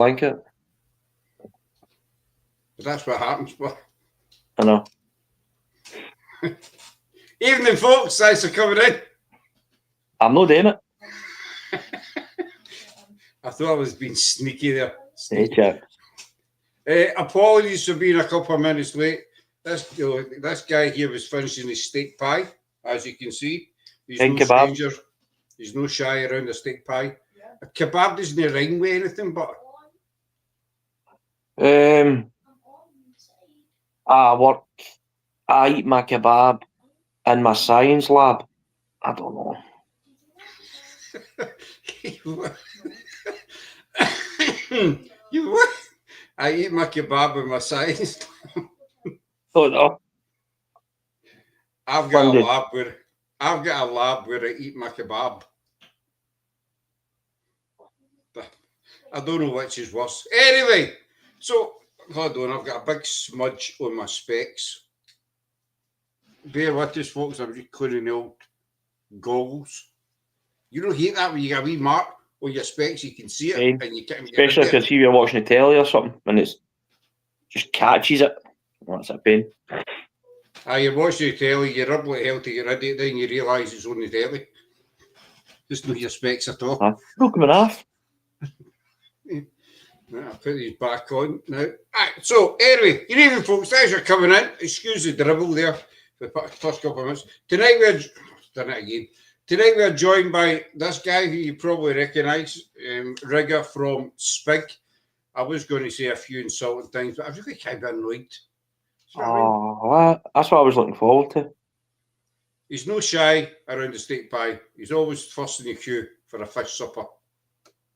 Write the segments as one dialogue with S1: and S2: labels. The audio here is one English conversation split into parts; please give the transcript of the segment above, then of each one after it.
S1: blanket.
S2: But that's what happens, but
S1: I know.
S2: evening, folks. Thanks for coming in.
S1: I'm not doing it.
S2: I thought I was being sneaky there.
S1: Hey, chap.
S2: Apologies for being a couple of minutes late. This guy here was finishing his steak pie, as you can see. He's no stranger. He's no shy around a steak pie. Yeah. A kebab doesn't rhyme with anything, but
S1: I eat my kebab in my science lab. I don't know.
S2: You what? I eat my kebab in my science.
S1: Oh no.
S2: I've got a lab where I eat my kebab. I don't know which is worse. Anyway, so hold on, I've got a big smudge on my specs. Bear with us, folks. I'm just cleaning the old goggles. You don't hate that when you get a wee mark on your specs, you can see it, and you can't.
S1: Especially if you're watching the telly or something, and it's just catches it. That's a pain.
S2: You're watching the telly, you rub like hell to get rid of it, then you realise it's on the telly. Just not your specs at all.
S1: Broke them in half.
S2: I'll put these back on now. Right, so anyway, good evening, folks. Thanks for coming in. Excuse the dribble there for the first couple of minutes. Tonight we're joined by this guy who you probably recognise, Rigga from Spig. I was going to say a few insulting things, but I really kind of annoyed.
S1: That's what I was looking forward to.
S2: He's no shy around the steak pie. He's always first in the queue for a fish supper.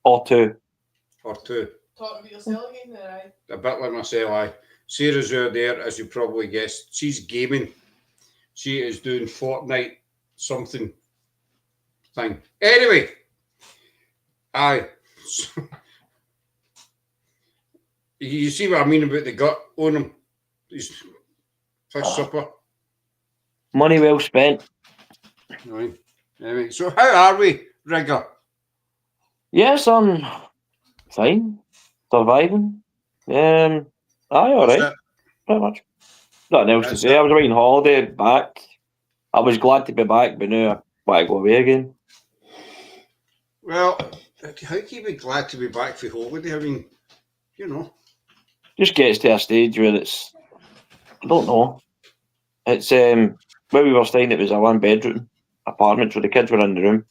S1: Or two.
S3: Talk about yourself again there,
S2: A bit like myself, aye. Sarah's out there, as you probably guessed. She's gaming. She is doing Fortnite something thing. Anyway, aye. You see what I mean about the gut on him? His fish supper.
S1: Money well spent.
S2: Right. Anyway, so how are we, Rigga?
S1: Yes, I'm fine. Surviving. Aye, all right. Pretty much. Nothing else to say. I was away on holiday, back. I was glad to be back, but now I want to go away again.
S2: Well, how can you be glad to be back for holiday? I mean, you know.
S1: Just gets to a stage where it's, I don't know. It's, where we were staying, it was a one-bedroom apartment, so the kids were in the room.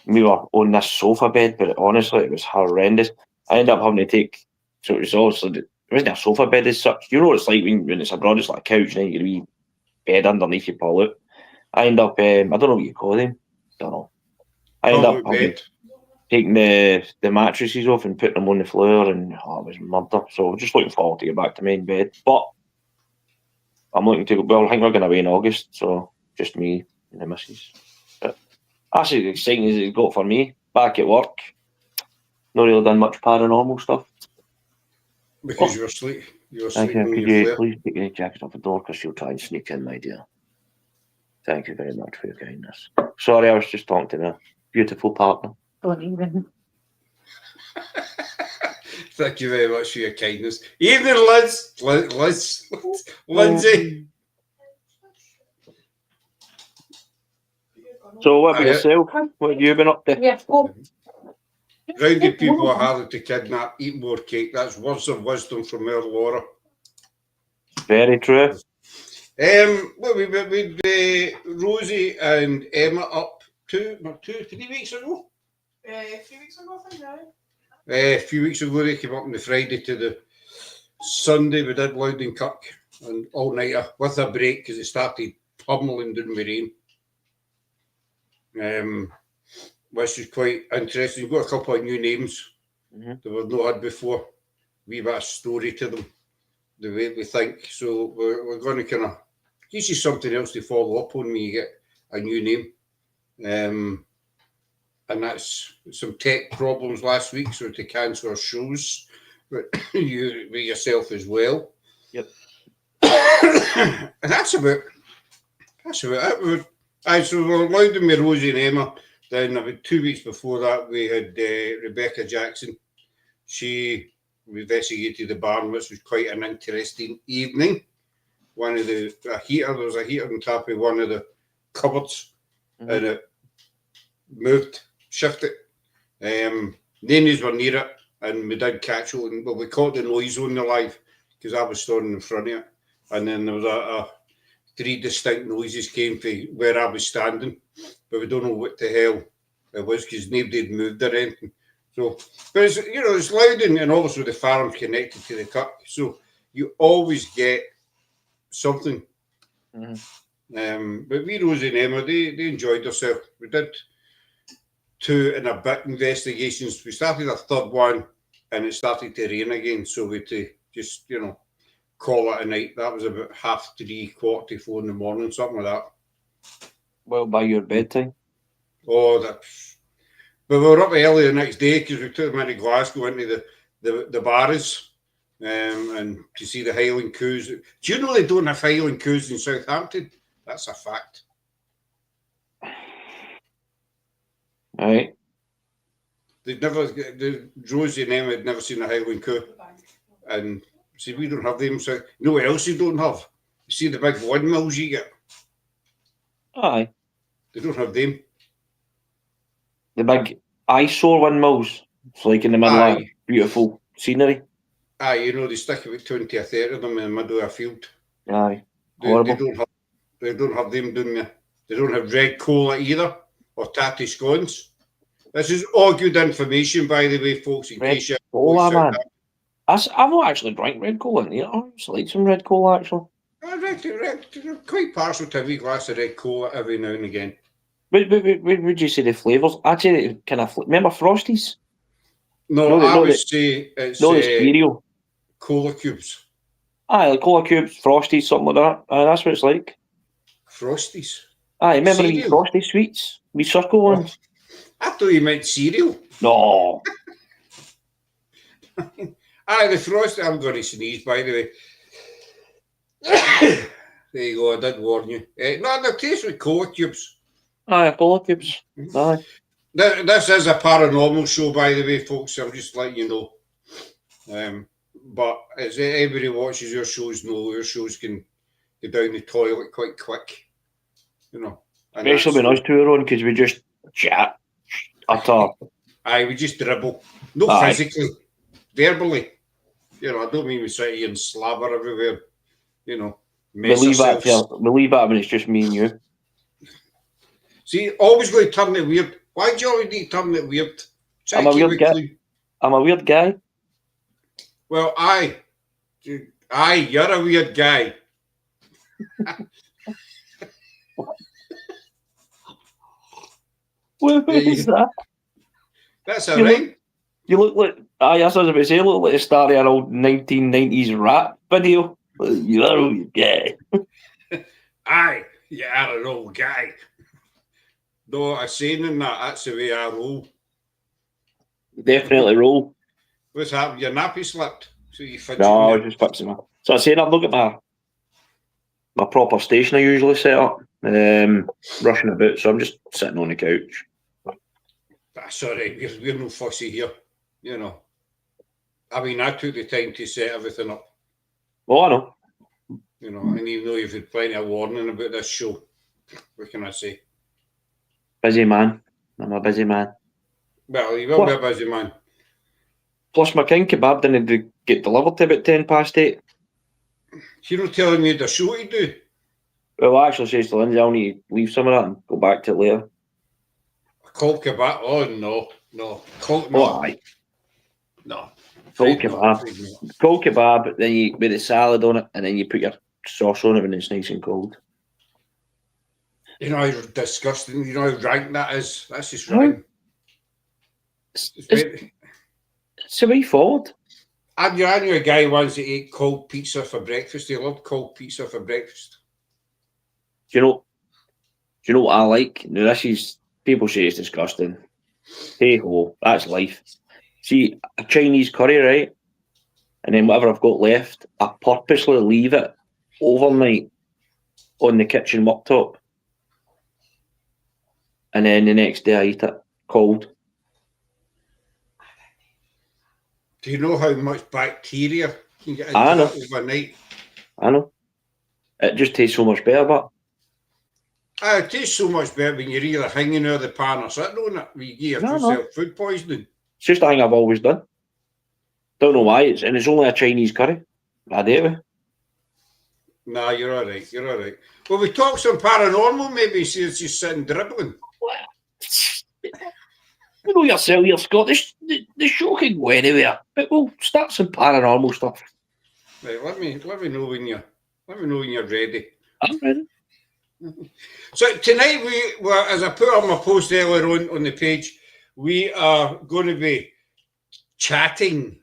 S1: We were on this sofa bed, but honestly, it was horrendous. I ended up having to take, so it was also, it wasn't a sofa bed as such. You know what it's like when it's abroad, it's like a couch, and then you get a wee bed underneath you pull out. I end up, I don't know what you call them. Don't know. I end up taking the mattresses off and putting them on the floor, and it was murder. So just looking forward to get back to main bed. But I'm looking to, I think we're going away in August, so just me and the missus. But that's as exciting as it's got for me. Back at work. Not really done much paranormal stuff.
S2: Because you're asleep. You're
S1: Thank
S2: sleeping.
S1: you. Could you please take your jacket off the door, because she'll try and sneak in, my dear. Thank you very much for your kindness. Sorry, I was just talking to my beautiful partner.
S3: Don't even.
S2: Thank you very much for your kindness. Evening, Lindsay.
S1: So, what about yourself? What have you been up to?
S3: Yeah, go.
S2: Rounded people are harder to kidnap, eat more cake. That's words of wisdom from our Laura.
S1: Very true.
S2: Well, we Rosie and Emma up 3 weeks ago.
S3: 3 weeks ago, I think,
S2: a few weeks ago, they came up on the Friday to the Sunday. We did Loudon Kirk and all nighter with a break because it started pummeling down the rain. Which is quite interesting. We've got a couple of new names that we've not had before. Wee bit of story to them, the way we think. So we're going to kind of gives you something else to follow up on when you get a new name. And that's some tech problems last week, so to cancel our shows, but you with yourself as well.
S1: Yep.
S2: And that's about it. So we're Loudon with Rosie and Emma. Then about 2 weeks before that, we had Rebecca Jackson. we investigated the barn, which was quite an interesting evening. There was a heater on top of one of the cupboards, and it shifted. Names were near it, and we did catch it. Well, we caught the noise on the live because I was standing in front of it, and then there was three distinct noises came from where I was standing, but we don't know what the hell it was because nobody had moved or anything. So, but it's loud, and obviously the farm's connected to the cut, so you always get something. But we, Rosie and Emma, they enjoyed themselves. We did 2 and a bit investigations. We started a third one, and it started to rain again, so we had to just call it a night. That was about 3:30, 4:45 in the morning, something like that.
S1: Well, by your bedtime.
S2: But we were up early the next day because we took them into Glasgow into the bars and to see the Highland Coos. Do you know they don't have Highland Coos in Southampton? That's a fact.
S1: Right.
S2: Rosie and Emma had never seen a Highland Coo. And see, we don't have them. So you know what else you don't have? You see the big windmills you get?
S1: Aye.
S2: They don't have them.
S1: The big eyesore windmills. It's like in the middle of beautiful scenery.
S2: Aye, they stick about 20 or 30 of them in the middle of a field.
S1: Aye.
S2: They don't have them doing there. They don't have red cola either, or tatty scones. This is all good information, by the way, folks. In
S1: Red
S2: case you
S1: cola, man. I've not actually drank red cola. I just like some red cola, actually.
S2: I'm quite partial to a wee glass of red cola every now and again.
S1: What would you say the flavours? Actually, kind of remember Frosties?
S2: No, I would say it's
S1: the cereal.
S2: Cola cubes.
S1: Aye, like cola cubes, Frosties, something like that. Aye, that's what it's like.
S2: Frosties?
S1: Aye, remember the Frosty sweets? Wee circle ones?
S2: I thought you meant cereal.
S1: No.
S2: Aye, the Frosty. I'm going to sneeze, by the way. There you go, I did warn you. No, they taste with cola cubes.
S1: Aye, cola cubes. Aye.
S2: This is a paranormal show, by the way, folks. I'm just letting you know. But as everybody watches your shows know, your shows can go down the toilet quite quick.
S1: Especially when us two are on, because we just chat.
S2: Aye, we just dribble. No, physically. Verbally. I don't mean we sit here and slabber everywhere. We leave that
S1: when it's just me and you.
S2: See, always going to turn it weird. Why do you always need to turn it weird?
S1: I'm a weird guy.
S2: Well, aye, you're a weird guy.
S1: What is that?
S2: That's all right.
S1: You look like, I was about to say, you look like the star of an old 1990s rap video. You're a weird guy.
S2: Aye, you're an old guy. No, I'm saying in that's the way I roll.
S1: Definitely roll.
S2: What's happened? Your nappy slipped. So you
S1: No, I was just fixing it. So I said I'd look at my proper station I usually set up. Rushing about, so I'm just sitting on the couch.
S2: That's all right. We're no fussy here. I mean, I took the time to set everything up.
S1: Oh, I know.
S2: And even though you've had plenty of warning about this show, what can I say?
S1: Busy man. I'm a busy man.
S2: Well, you will be a busy man.
S1: Plus, my king kebab didn't get delivered to about 8:10.
S2: You're not telling me the show to do?
S1: Well, I actually says to Lindsay, I'll need to leave some of that and go back to it later.
S2: Cold kebab? Oh, no.
S1: No.
S2: Aye.
S1: No. Cold kebab. Cold kebab, then you with the salad on it, and then you put your sauce on it when it's nice and cold.
S2: You know how disgusting, how rank that is? That's just rank.
S1: It's a way forward.
S2: I knew a guy once that ate cold pizza for breakfast. He loved cold pizza for breakfast.
S1: Do you know what I like? Now, this is, people say it's disgusting. Hey ho, that's life. See, a Chinese curry, right? And then whatever I've got left, I purposely leave it overnight on the kitchen worktop. And then the next day I eat it cold.
S2: Do you know how much bacteria can get into
S1: I know.
S2: that overnight?
S1: I know. It just tastes so much better, but
S2: It tastes so much better when you're either hanging out of the pan or sitting on it. When you give
S1: No.
S2: yourself food poisoning.
S1: it's just a thing I've always done. Don't know why. It's only a Chinese curry. I do it with.
S2: Nah, you're all right. You're all right. Well, we talk some paranormal, maybe since you're sitting dribbling.
S1: You know yourself, you're Scottish. The show can go anywhere, but we'll start some paranormal stuff.
S2: Right, let me know when you're ready.
S1: I'm ready.
S2: So tonight as I put on my post earlier on the page, we are going to be chatting,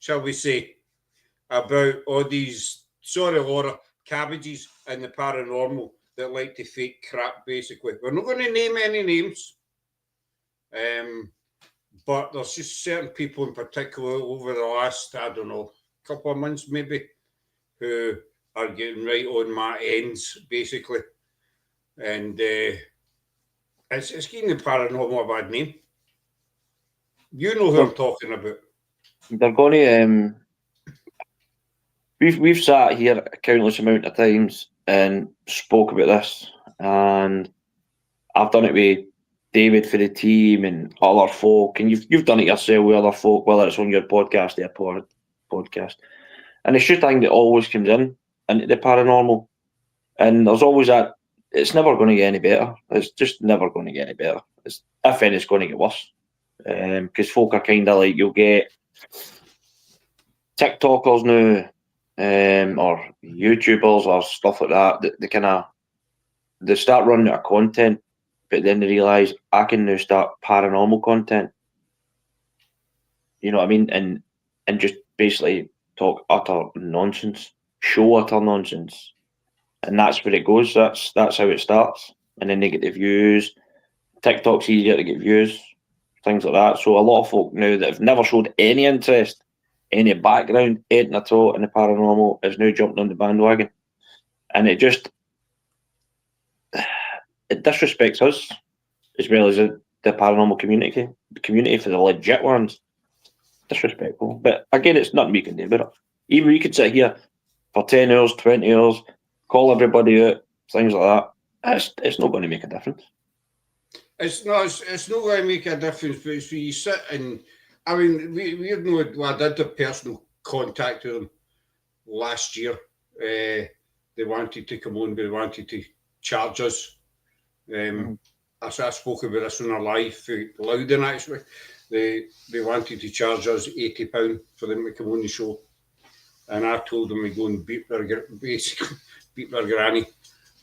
S2: shall we say, about all these, sorry Laura, cabbages and the paranormal that like to fake crap, basically. We're not going to name any names, but there's just certain people in particular over the last, I don't know, couple of months maybe, who are getting right on my ends, basically. And it's getting the paranormal a bad name. You know who I'm talking about.
S1: They're going to. We've sat here a countless amount of times and spoke about this, and I've done it with David for the team and other folk, and you've done it yourself with other folk, whether it's on your podcast or podcast. And it's just a thing that always comes into the paranormal, and there's always that. It's never going to get any better. It's just never going to get any better. If anything, it's going to get worse. Because folk are kind of like, you'll get TikTokers now, or YouTubers or stuff like that. They start running out of content, but then they realise I can now start paranormal content. You know what I mean? And just basically talk utter nonsense, show utter nonsense. And that's where it goes. That's how it starts. And then they get the views. TikTok's easier to get views, things like that. So a lot of folk now that have never showed any interest, any background, anything at all in the paranormal is now jumping on the bandwagon. And it disrespects us as well as the paranormal community. The community for the legit ones. Disrespectful. But again, it's nothing we can do about it. Even we could sit here for 10 hours, 20 hours, call everybody out, things like that. It's not going to make a difference.
S2: It's not going to make a difference, but it's when you sit and, I mean, I did the personal contact with them last year. They wanted to come on, but they wanted to charge us. I spoke about this on a live Loudon, actually. They wanted to charge us £80 for them to come on the show. And I told them to go and beat their granny.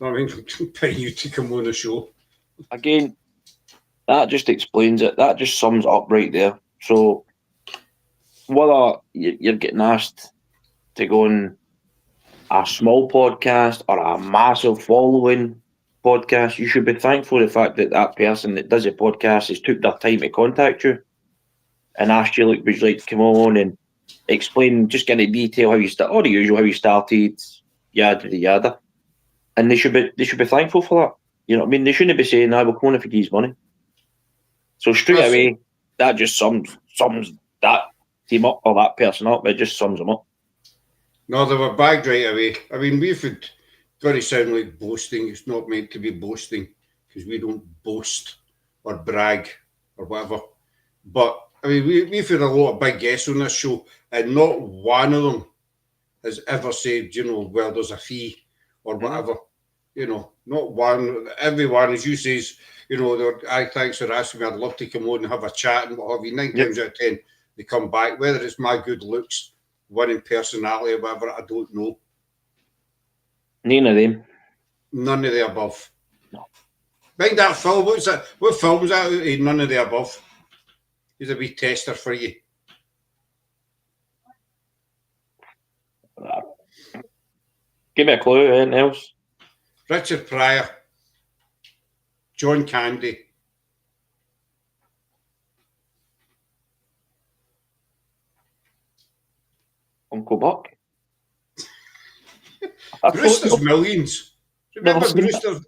S2: I mean, paying you to come on the show.
S1: Again, that just explains it. That just sums it up right there. So, whether you're getting asked to go on a small podcast or a massive following podcast, you should be thankful for the fact that person that does a podcast has took their time to contact you and asked you, like, would you like to come on and explain, just get in detail how you start, all the usual, how you started, yada yada. And they should be thankful for that. You know what I mean? They shouldn't be saying, "I will come on if he gives money." So straight away, that just sums that team up or that person up. It just sums them up.
S2: No, they were bagged right away. I mean, we've got to sound like boasting. It's not meant to be boasting because we don't boast or brag or whatever. But I mean, we've had a lot of big guests on this show, and not one of them has ever said, well, there's a fee or whatever. Not one. Everyone, as you say, thanks for asking me. I'd love to come on and have a chat and what have you. 9 times out of 10, they come back. Whether it's my good looks, winning personality, or whatever, I don't know.
S1: None of them.
S2: None of the above.
S1: No.
S2: Mind that film. What's that? What film's that? None of the above. He's a wee tester for you.
S1: Give me a clue. Anything else?
S2: Richard Pryor. John Candy.
S1: Uncle Buck.
S2: Brewster's Millions. Remember
S1: Never seen
S2: Brewster's?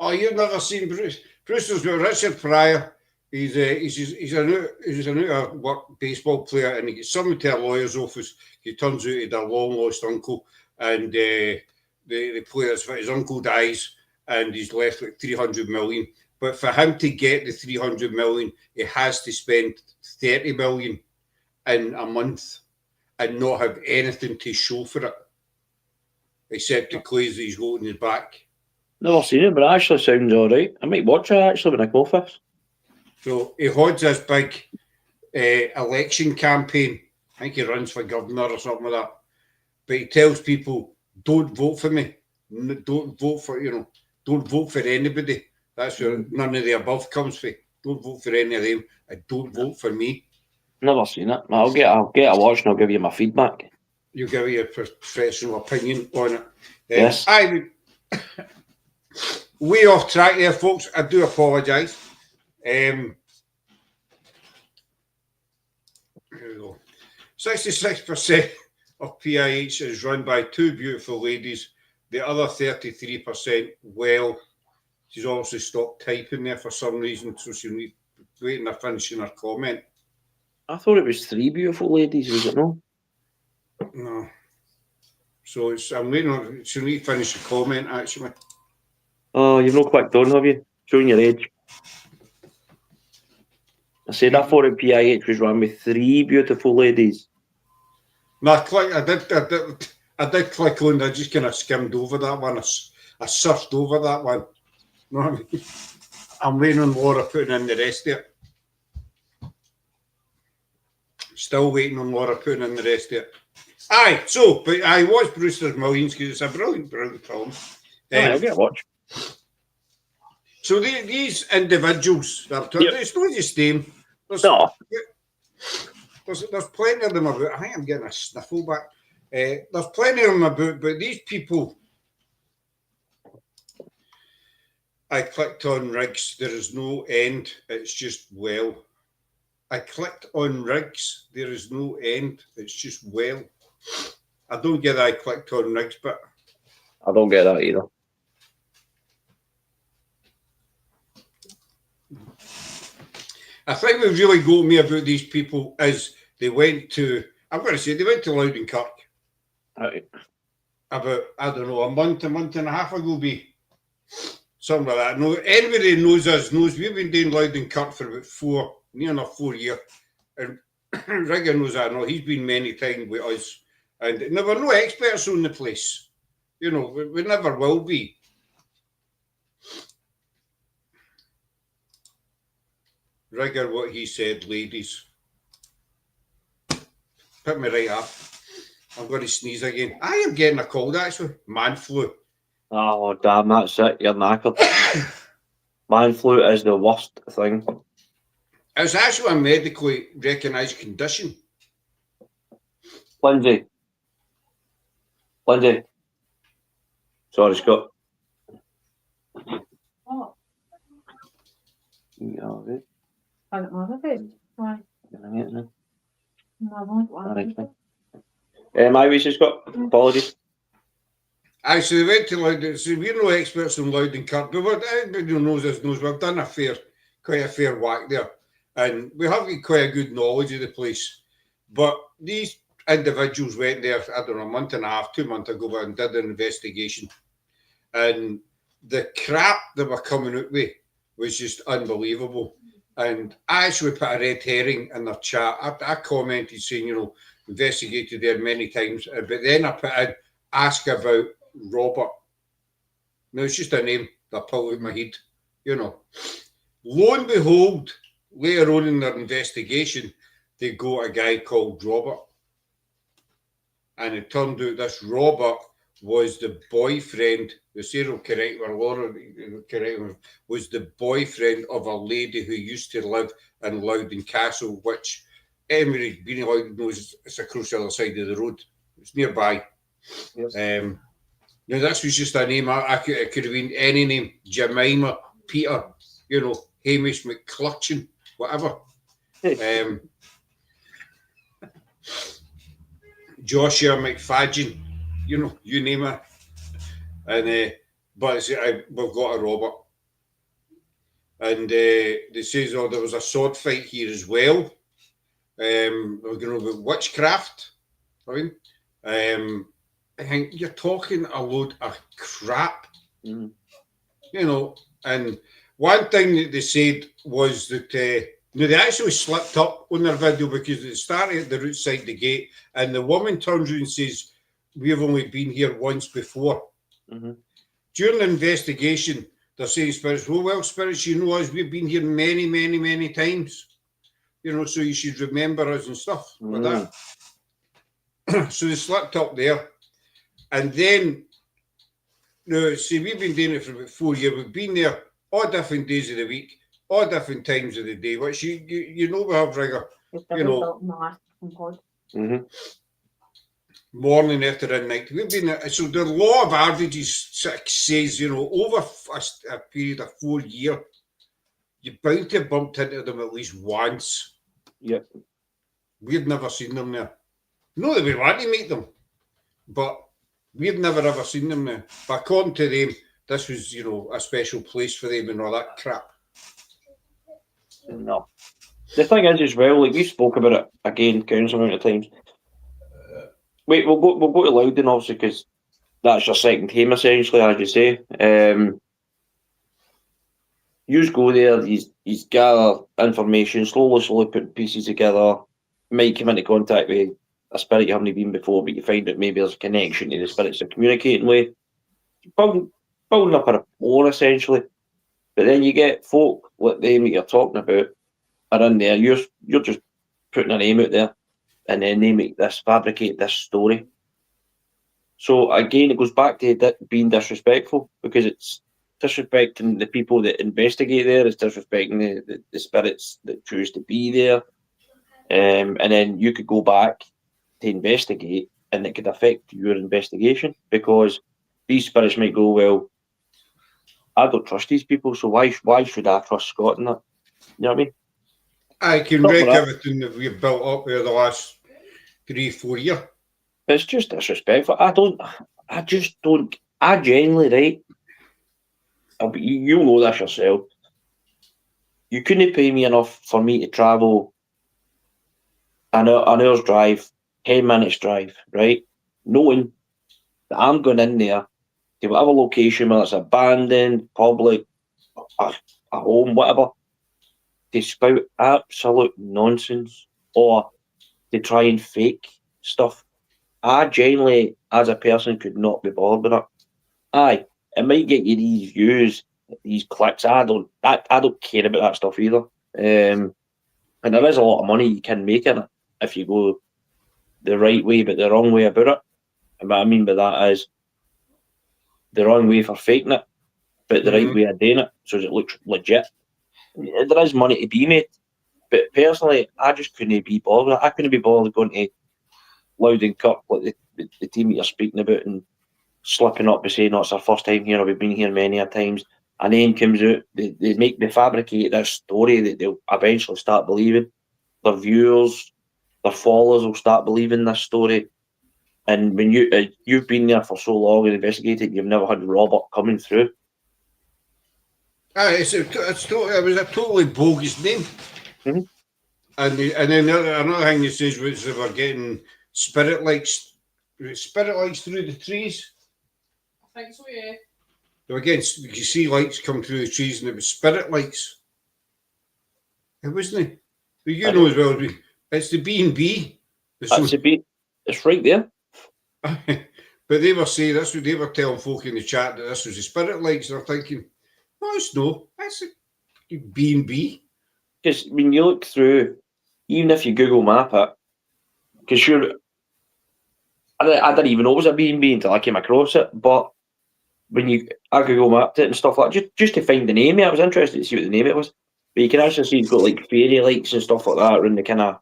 S2: Oh, you've never seen Brewster's with Richard Pryor, He's an out of work baseball player, and he gets summoned to a lawyer's office. He turns out he's a long lost uncle, and the player's his uncle dies, and he's left with 300 million. But for him to get the 300 million, he has to spend 30 million in a month and not have anything to show for it, except the clothes that he's got in his back.
S1: Never seen it, but it actually sounds alright. I might watch it actually when I go first.
S2: So he holds this big election campaign. I think he runs for governor or something like that. But he tells people, don't vote for me. Don't vote for, don't vote for anybody. That's where none of the above comes from. Don't vote for any of them. And don't vote for me. Never
S1: seen it. I'll get a watch and I'll give you my feedback.
S2: You give your professional opinion on it.
S1: Yes.
S2: Way off track there, folks. I do apologise. Here we go. 66% of PIH is run by two beautiful ladies. The other 33%, well, she's obviously stopped typing there for some reason, so she's waiting to finishing her comment.
S1: I thought it was three beautiful ladies, was it no?
S2: No. So I'm waiting on she'll need to finish the comment actually.
S1: Oh, you've not clicked on, have you? Showing your age. I said I thought PIH was run with three beautiful ladies.
S2: No, I did click on. I just kind of skimmed over that one. I surfed over that one. You know what I mean? I'm waiting on Laura putting in the rest of it. Still waiting on Laura putting in the rest of it. But I watched Brewster's Millions because it's a brilliant film.
S1: I'll get a watch.
S2: So these individuals, it's not just them. There's plenty of them about. I think I'm getting a sniffle back. There's plenty of them about, but these people, I clicked on Riggs. There is no end. It's just well. I clicked on Riggs. There is no end. It's just well. I don't get that I clicked on Riggs, but
S1: I don't get that either.
S2: I think what really got me about these people is they went to Loudon-Kirk.
S1: Right.
S2: About, I don't know, a month and a half ago, something like that. No, anybody who knows us knows we've been doing Loudon-Kirk for about near enough 4 years. And Rigga knows that. No, he's been many times with us. And there were no experts on the place. We never will be. Rigga, what he said, ladies. Pick me right up. I'm going to sneeze again. I am getting a cold, actually. Man flu.
S1: Oh, damn, that's it. You're knackered. Man flu is the worst thing.
S2: It's actually a medically recognised condition.
S1: Lindsay. Sorry, Scott.
S4: What?
S1: Yeah, right.
S4: I don't know if it. Why?
S1: No,
S4: I won't.
S1: My wishes, Scott. Apologies.
S2: Actually, they went to Loudon. So we're no experts on Loudon-Kirk, but everybody who knows us knows we've done quite a fair whack there. And we have got quite a good knowledge of the place. But these individuals went there, I don't know, a month and a half, 2 months ago, and did an investigation. And the crap that were coming out with was just unbelievable. And I actually put a red herring in their chat. I commented saying, investigated there many times. But then I put in, ask about Robert. Now, it's just a name that pulled out my head, Lo and behold, later on in their investigation, they got a guy called Robert. And it turned out this Robert was the boyfriend, the serial correct or Laura correct was the boyfriend of a lady who used to live in Loudon Castle, which anybody being in Loudon knows it's across the other side of the road. It's nearby.
S1: Yes.
S2: Now this was just a name. It could have been any name. Jemima, Peter, Hamish McClutchin, whatever. Joshua McFadgen, you name it. And but we've got a Robert. And they says, oh, there was a sword fight here as well. We're going to about witchcraft. I think you're talking a load of crap.
S1: Mm-hmm.
S2: You know, and one thing that they said was that they actually slipped up on their video because it started at the outside the gate, and the woman turns around and says, "We've only been here once before."
S1: Mm-hmm.
S2: During the investigation, they're saying spirits, well, spirits, you know us, we've been here many, many, many times. You know, so you should remember us and stuff like that. So they slipped up there. And then, see, we've been doing it for about 4 years. We've been there all different days of the week, all different times of the day, which you know we have, Rigga. You know,
S1: Mm-hmm.
S2: morning, after and night. We've been there. So the law of averages says, you know, over a period of 4 years, you're bound to have bumped into them at least once.
S1: Yep.
S2: We've never seen them there. Not that we want to meet them, but we've never ever seen them there. But according to them, this was, you know, a special place for them and all that crap.
S1: No. The thing is, as well, like we spoke about it again, countless amount of times. Wait, we'll go to Loudon, obviously, because that's your second team, essentially, as you say. You go there, he's gather information, slowly put pieces together, might come into contact with a spirit you haven't been before, but you find that maybe there's a connection to the spirits you're communicating with. Building up a rapport, essentially. But then you get folk like them that you're talking about are in there, you're just putting a name out there, and then they fabricate this story. So again, it goes back to being disrespectful, because it's disrespecting the people that investigate there, it's disrespecting the spirits that choose to be there. And then you could go back to investigate, and it could affect your investigation, because these spirits might go, well, I don't trust these people, so why should I trust Scott in that? You know what I mean?
S2: I can wreck everything that we've built up over the last 3-4 years.
S1: It's just disrespectful. I genuinely, right? You know this yourself. You couldn't pay me enough for me to travel an hour's drive, 10 minutes drive, right? Knowing that I'm going in there to whatever location, whether it's abandoned, public, a home, whatever, to spout absolute nonsense or to try and fake stuff. I genuinely, as a person, could not be bothered with it. Aye, it might get you these views, these clicks. I don't care about that stuff either. And there is a lot of money you can make in it if you go the right way, but the wrong way about it. And what I mean by that is the wrong way for faking it, but the right way of doing it, so that it looks legit. There is money to be made, but personally, I just couldn't be bothered. I couldn't be bothered going to Loudon Cup, like the team that you're speaking about, and slipping up and saying, "No, it's our first time here, or we've been here many a times." And then comes out, they fabricate this story that they'll eventually start believing. Their viewers, their followers will start believing this story. And when you've been there for so long and investigated, you've never had Robert coming through.
S2: It was a totally bogus name.
S1: Mm-hmm.
S2: And then another thing he says was they were getting spirit lights through the trees.
S3: I think so, yeah.
S2: They were getting, you see lights come through the trees, and it was spirit lights. It wasn't. But you know as well as me, it's the B&B.
S1: It's right there.
S2: But they were saying, that's what they were telling folk in the chat, that this was the spirit lights. They're thinking, no, it's no, that's a B&B.
S1: Because when you look through, even if you Google map it, because I didn't even know it was a B&B until I came across it, but when I Google mapped it and stuff like that, just to find the name, I was interested to see what the name it was. But you can actually see it's got like fairy lights and stuff like that around the kind of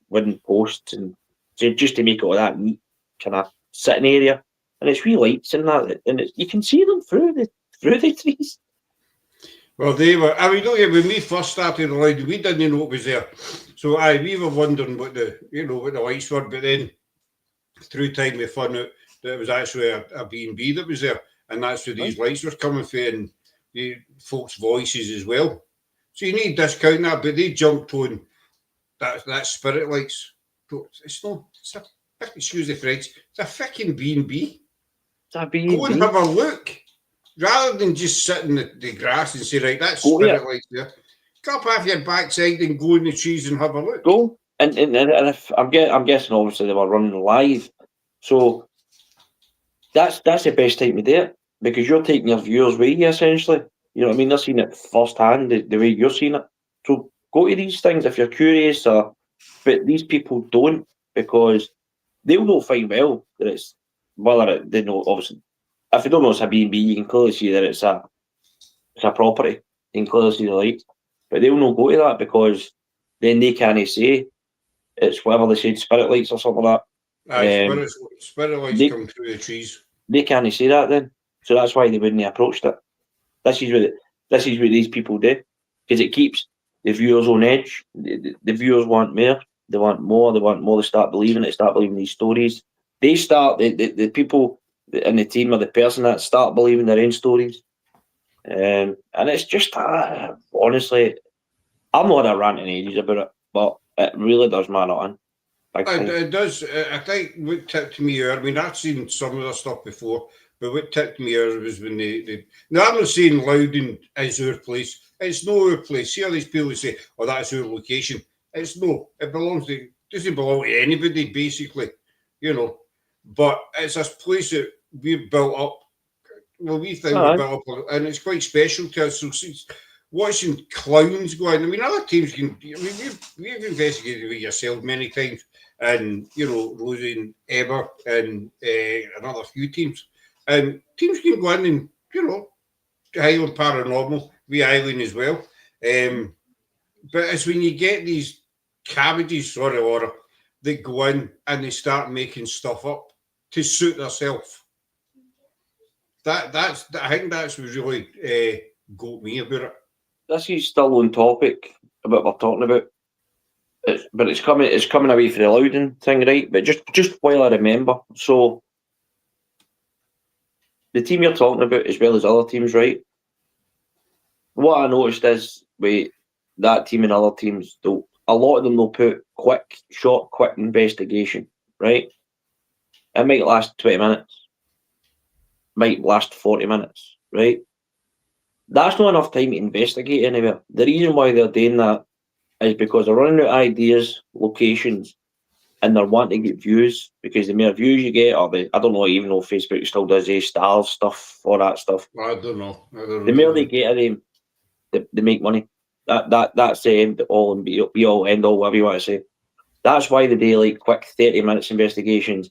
S1: wooden posts, and so just to make it all that neat kind of sitting area. And it's wee lights in that, and you can see them through the trees.
S2: Well, they were. I mean, when we first started the line, we didn't know it was there. So we were wondering what the lights were. But then through time we found out that it was actually a B&B that was there, and that's where these lights were coming from. And folks' voices as well. So you need to discount that, but they jumped on that Spirit Lights. It's not. Excuse the French. It's a fucking B&B.
S1: It's a B&B.
S2: Go and have a look, rather than just sit in the grass and say, right, that's
S1: Go
S2: Spirit Lights there. Get up off your backside and go in the trees and have a look.
S1: Go. And if I'm guessing, obviously they were running live, so that's the best time to do it, because you're taking your viewers with you, essentially. You know what I mean? They're seeing it firsthand, the way you're seeing it. So go to these things if you're curious, but these people don't, because they'll know fine well that it's, they know, obviously, if they don't know it's a B&B, you can clearly see that it's a property. You can clearly see the lights, but they'll not go to that, because then they can't say it's whatever they said, Spirit Lights or something like that.
S2: Aye, Spirit Lights come through the trees.
S1: They can't say that then, so that's why they wouldn't have approached it. This is what these people do, because it keeps the viewers on edge. The viewers want more. They want more. They want more. They start believing it. Start believing these stories. They start the people in the team or the person that start believing their own stories. And it's just honestly, I'm not a ranting ages about it, but it really does matter on.
S2: It does. I think what tipped me out, I mean, I've seen some of the stuff before, but what tipped me out was when they now, I'm not saying Loudon is our place. It's not our place. See all these people who say, oh, that's our location. It's no. It doesn't belong to anybody, basically, you know. But it's a place that we've built up. Well, we think we've built up, and it's quite special to us. So watching clowns go in, I mean, other teams can. I mean, we've investigated with yourself many times, and you know, Rosie and Eber and another few teams, and teams can go in and you know, Highland Paranormal, we Island as well. But it's when you get these cabbages, or they go in and they start making stuff up to suit themselves. I think that's what really got me about it.
S1: This is still on topic about what we're talking about. But it's coming away from the Loudon thing, right? But just while I remember, so the team you're talking about, as well as other teams, right? What I noticed is with that team and other teams, a lot of them will put quick investigation, right? It might last 20 minutes, might last 40 minutes, right? That's not enough time to investigate anywhere. The reason why they're doing that is because they're running out of ideas, locations, and they're wanting to get views, because the more views you get, or I don't know even know if Facebook still does stars stuff, all that stuff.
S2: I don't know.
S1: The more they get of them, they make money. That's the end all and be all end all, whatever you want to say. That's why they do like quick 30 minutes investigations,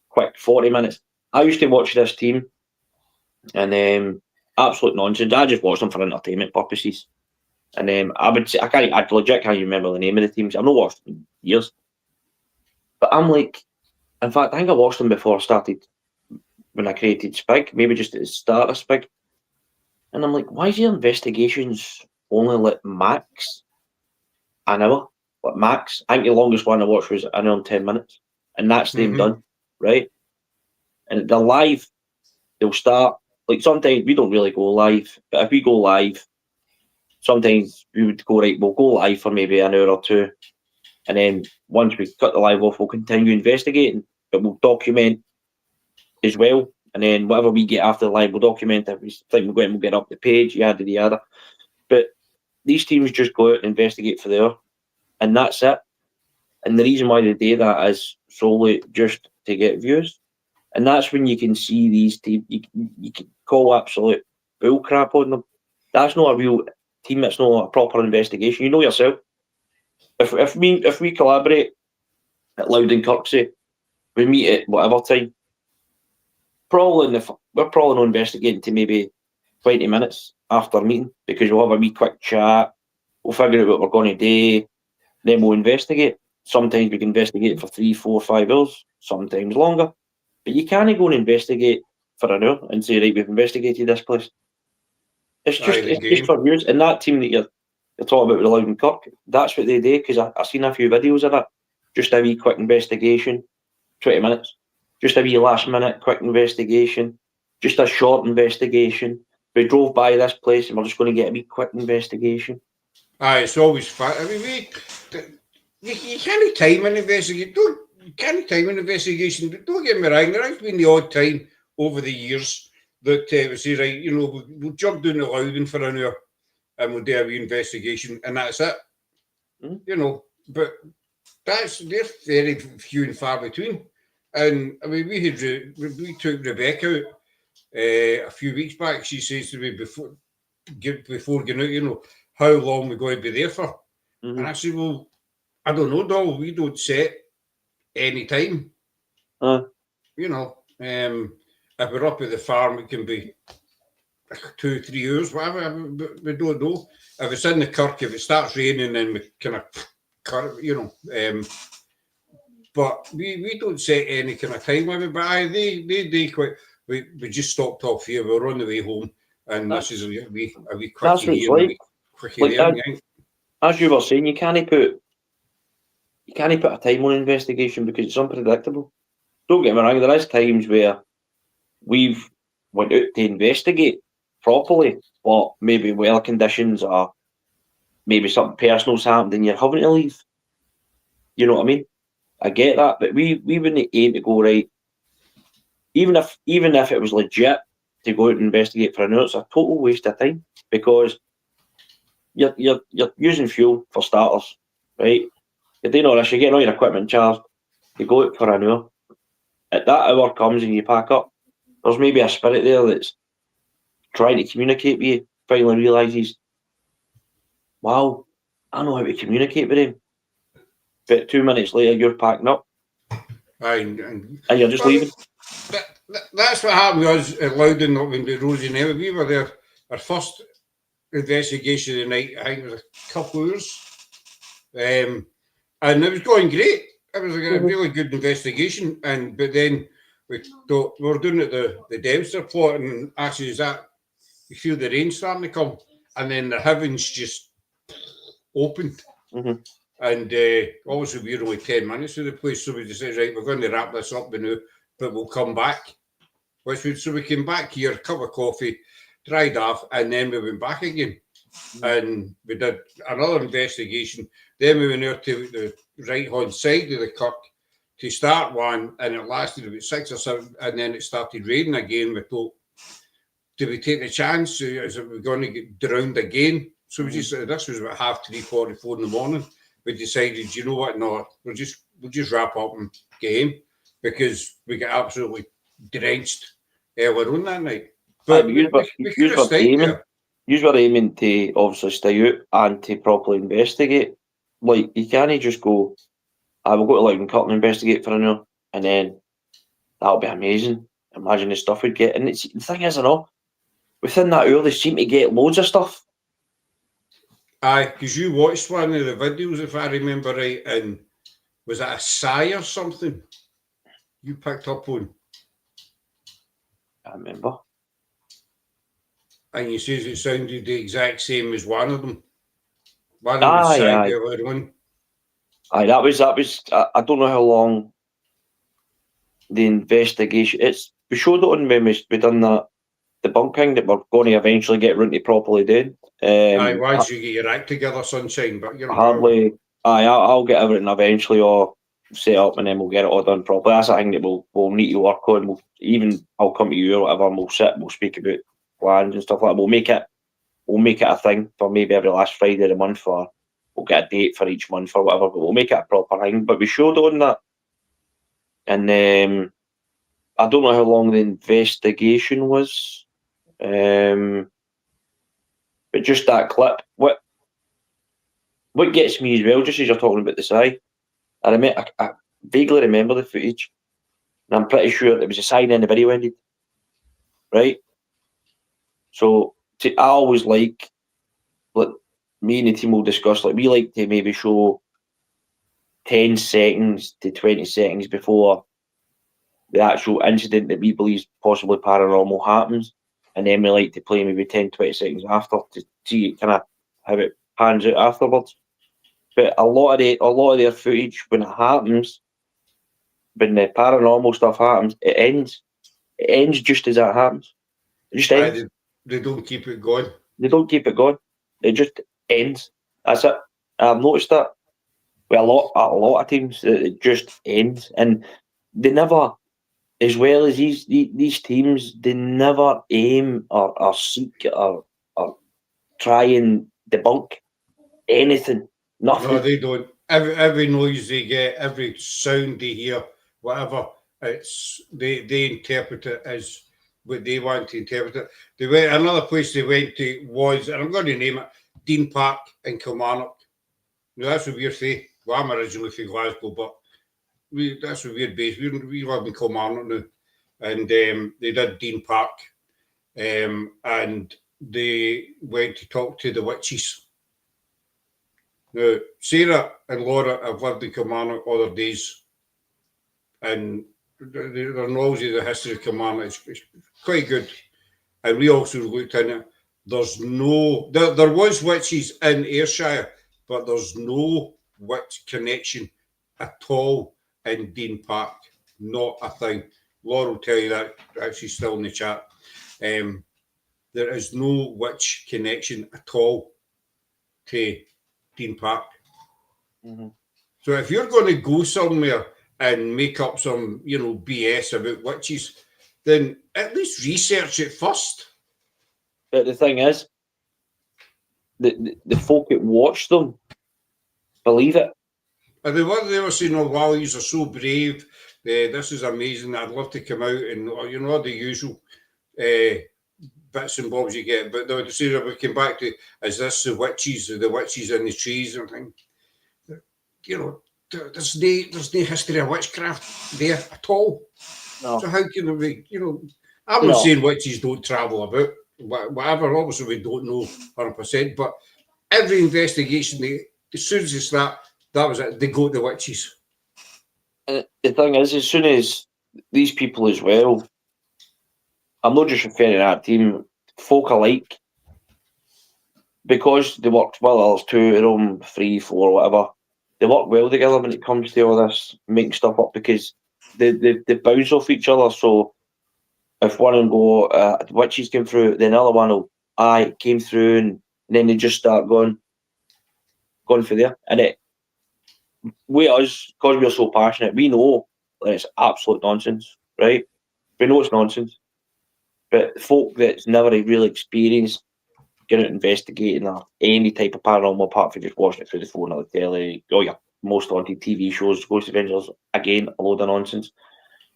S1: quick 40 minutes. I used to watch this team, and absolute nonsense. I just watched them for entertainment purposes. And I would say I legit can't even remember the name of the teams. I've not watched them in years. But I'm like, in fact, I think I watched them before I started, when I created Spig, maybe just at the start of Spig. And I'm like, why is your investigations only like max an hour? Like max. I think the longest one I watched was an hour and 10 minutes. And that's them done, right? And they're live. They'll start, like sometimes we don't really go live, but if we go live, sometimes we would go, right, we'll go live for maybe an hour or two. And then once we cut the live off, we'll continue investigating, but we'll document as well. And then whatever we get after the live, we'll document it. We think we'll get up the page, yada yada. But these teams just go out and investigate for there, and that's it. And the reason why they do that is solely just to get views. And that's when you can see these teams, you can call absolute bull crap on them. That's not a real team, it's not a proper investigation. You know yourself. If we collaborate at Loudon Kirksey, we meet at whatever time, we're probably not investigating to maybe 20 minutes after a meeting, because we'll have a wee quick chat, we'll figure out what we're going to do, then we'll investigate. Sometimes we can investigate for 3, 4, 5 hours, sometimes longer. But you can't go and investigate for an hour and say, right, we've investigated this place. It's just for views. And that team that you're talking about with the Loudon Kirk, that's what they do, because I've seen a few videos of it. Just a wee quick investigation, 20 minutes. Just a wee last minute quick investigation. Just a short investigation. we drove by this place and we're just going to get a wee quick investigation.
S2: Aye, it's always fun. I mean, you can't time an investigation. You can't time an investigation. Don't get me wrong. There has been the odd time over the years that we say, right, you know, we'll jump down to Loudon for an hour and we'll do a wee investigation, and that's it. You know, but they're very few and far between. And I mean, we took Rebecca out a few weeks back. She says to me before getting out, you know, how long we're going to be there for. And I said, well, I don't know, Doll. We don't set any time. You know, if we're up at the farm, it can be 2-3 hours, whatever. We don't know. If it's in the Kirk, if it starts raining, then we kind of, you know. But we don't set any kind of time limit. But they quite. We just stopped off here. We were on the way home, and this is a wee quickie
S1: that's what it's
S2: here,
S1: like.
S2: quickie
S1: Like
S2: there.
S1: as you were saying, you can't put a time on investigation because it's unpredictable. Don't get me wrong, there is times where we've went out to investigate properly, but maybe weather conditions or maybe something personal's happened and you're having to leave. You know what I mean? I get that, but we wouldn't aim to go right. Even if it was legit to go out and investigate for an hour, it's a total waste of time because you're using fuel for starters, right? You're doing all this, you're getting all your equipment charged, you go out for an hour. At that hour comes and you pack up, there's maybe a spirit there that's trying to communicate with you, finally realises, wow, I know how to communicate with him. But 2 minutes later, you're packing up. And you're just leaving.
S2: That's what happened with us at Loudon, not when Rosie and Emma. We were there, our first investigation of the night, I think it was a couple of hours. And it was going great. It was a really good investigation. But then we were doing it the Dempster plot, and actually is that you feel the rain starting to come, and then the heavens just opened. And obviously we were only 10 minutes to the place, so we decided, right, we're going to wrap this up now, but we'll come back. So we came back here, a cup of coffee, dried off, and then we went back again. And we did another investigation. Then we went out to the right-hand side of the Kirk to start one, and it lasted about 6 or 7, and then it started raining again. We thought, did we take the chance? Is it we're going to get drowned again? So we just, this was about 3:44 in the morning. We decided, you know what, no, we'll just wrap up and get in, because we got absolutely drenched earlier on that night. But we could have stayed there.
S1: You were aiming to obviously stay out and to properly investigate. Like, you can't just go, I will go to Loudon Kirk and investigate for an hour, and then that'll be amazing. Imagine the stuff we'd get. And the thing is, I know, within that hour, they seem to get loads of stuff.
S2: Aye, because you watched one of the videos, if I remember right, and was that a sigh or something you picked up on?
S1: I remember.
S2: And you says it sounded the exact same as one of them. One of them was sighed earlier on.
S1: Aye, that was. I don't know how long the investigation. We showed it on when we done that debunking that we're going to eventually get round to properly doing.
S2: Aye, once you get your act together, sunshine. But you know,
S1: hardly. Aye, I'll get everything eventually, or set up, and then we'll get it all done properly. That's a thing that we'll need to work on. I'll come to you or whatever, and we'll speak about plans and stuff like that. We'll make it a thing for maybe every last Friday of the month, or we'll get a date for each month or whatever. But we'll make it a proper thing. But we showed on that, and I don't know how long the investigation was. But just that clip, what gets me as well, just as you're talking about the sigh, I vaguely remember the footage, and I'm pretty sure it was a sign in the video ended, right? So I always like me and the team will discuss, we like to maybe show 10 seconds to 20 seconds before the actual incident that we believe is possibly paranormal happens, and then we like to play maybe 10-20 seconds after to see kind of how it pans out afterwards. But a lot of their footage, when it happens, when the paranormal stuff happens, it ends just as that happens. It just ends.
S2: They don't keep it going.
S1: They don't keep it going. It just ends. That's it. I've noticed that with a lot of teams. It just ends, and they never, as well as these teams, they never aim or seek or try and debunk anything. Nothing.
S2: No, they don't. Every noise they get, every sound they hear, whatever, they interpret it as what they want to interpret it. They went another place they went to was, and I'm going to name it, Dean Park in Kilmarnock. Now that's a weird thing. Well, I'm originally from Glasgow, but that's a weird base. We live in Kilmarnock now, and they did Dean Park, and they went to talk to the witches. Now, Sarah and Laura have lived in Kilmarnock other days, and their knowledge of the history of Kilmarnock is quite good. And we also looked in it. There's no, there was witches in Ayrshire, but there's no witch connection at all in Dean Park. Not a thing. Laura will tell you that, actually still in the chat. There is no witch connection at all to Dean Park.
S1: Mm-hmm.
S2: So if you're going to go somewhere and make up some, BS about witches, then at least research it first.
S1: But the thing is, the folk that watch them believe it.
S2: And they were saying, "Oh, wow, you are so brave. This is amazing. I'd love to come out and, the usual bits and bobs you get." But they would say that we came back to, is this the witches in the trees and things? There's no history of witchcraft there at all.
S1: No.
S2: So how can we, I'm not saying witches don't travel about, whatever, obviously we don't know 100%, but every investigation, as soon as it's that was it, they go to the witches.
S1: And the thing is, as soon as these people as well, I'm not just referring to that team, folk alike, because they worked well, there's 2 of them, 3, 4, whatever, they work well together when it comes to all this making stuff up, because they bounce off each other. So if one of them go, the witches came through, then the other one will, came through, and then they just start going for there. And with us, because we're so passionate, we know that it's absolute nonsense, right? We know it's nonsense. But folk that's never really experienced getting investigating or any type of paranormal apart from just watching it through the phone or the telly, your most haunted TV shows, Ghost Adventures, again, a load of nonsense.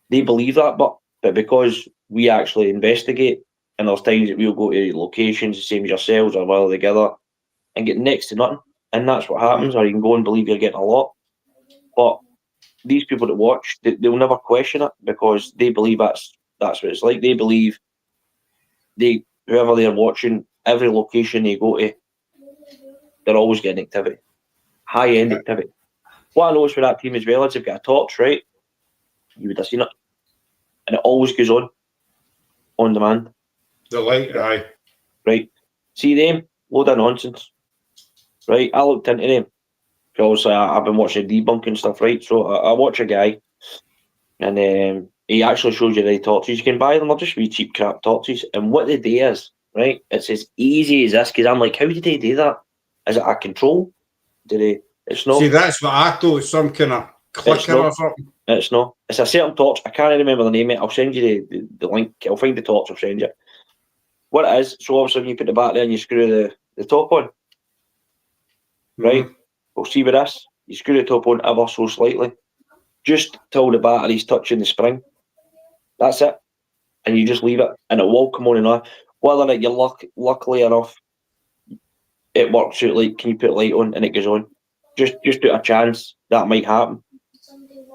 S1: They believe that, but because we actually investigate, and there's times that we'll go to locations, the same as yourselves, or well together, and get next to nothing. And that's what happens, or you can go and believe you're getting a lot. But these people that watch, they'll never question it, because they believe that's what it's like. They believe whoever they're watching, every location they go to, they're always getting activity, high-end activity. What I noticed with that team as well is they've got a torch, right? You would have seen it, and it always goes on demand.
S2: The light, aye.
S1: Right. See them, load of nonsense. Right, I looked into them because I've been watching debunking stuff, right? So I watch a guy, and he actually shows you the torches. You can buy them, they're just wee cheap crap torches. And what they do is, right, it's as easy as this, because I'm like, how did they do that? Is it a control? It's not.
S2: See, that's what I thought, some kind of clicker or something.
S1: It's not. It's a certain torch. I can't remember the name of it. I'll send you the link. I'll find the torch, I'll send you. What it is, so obviously when you put the battery in, you screw the top on. Right? We'll see with this. You screw the top on ever so slightly, just till the battery's touching the spring. That's it. And you just leave it, and it will come on and off. Whether you're luckily enough, it works out, like, can you put light on and it goes on? Just do a chance that might happen.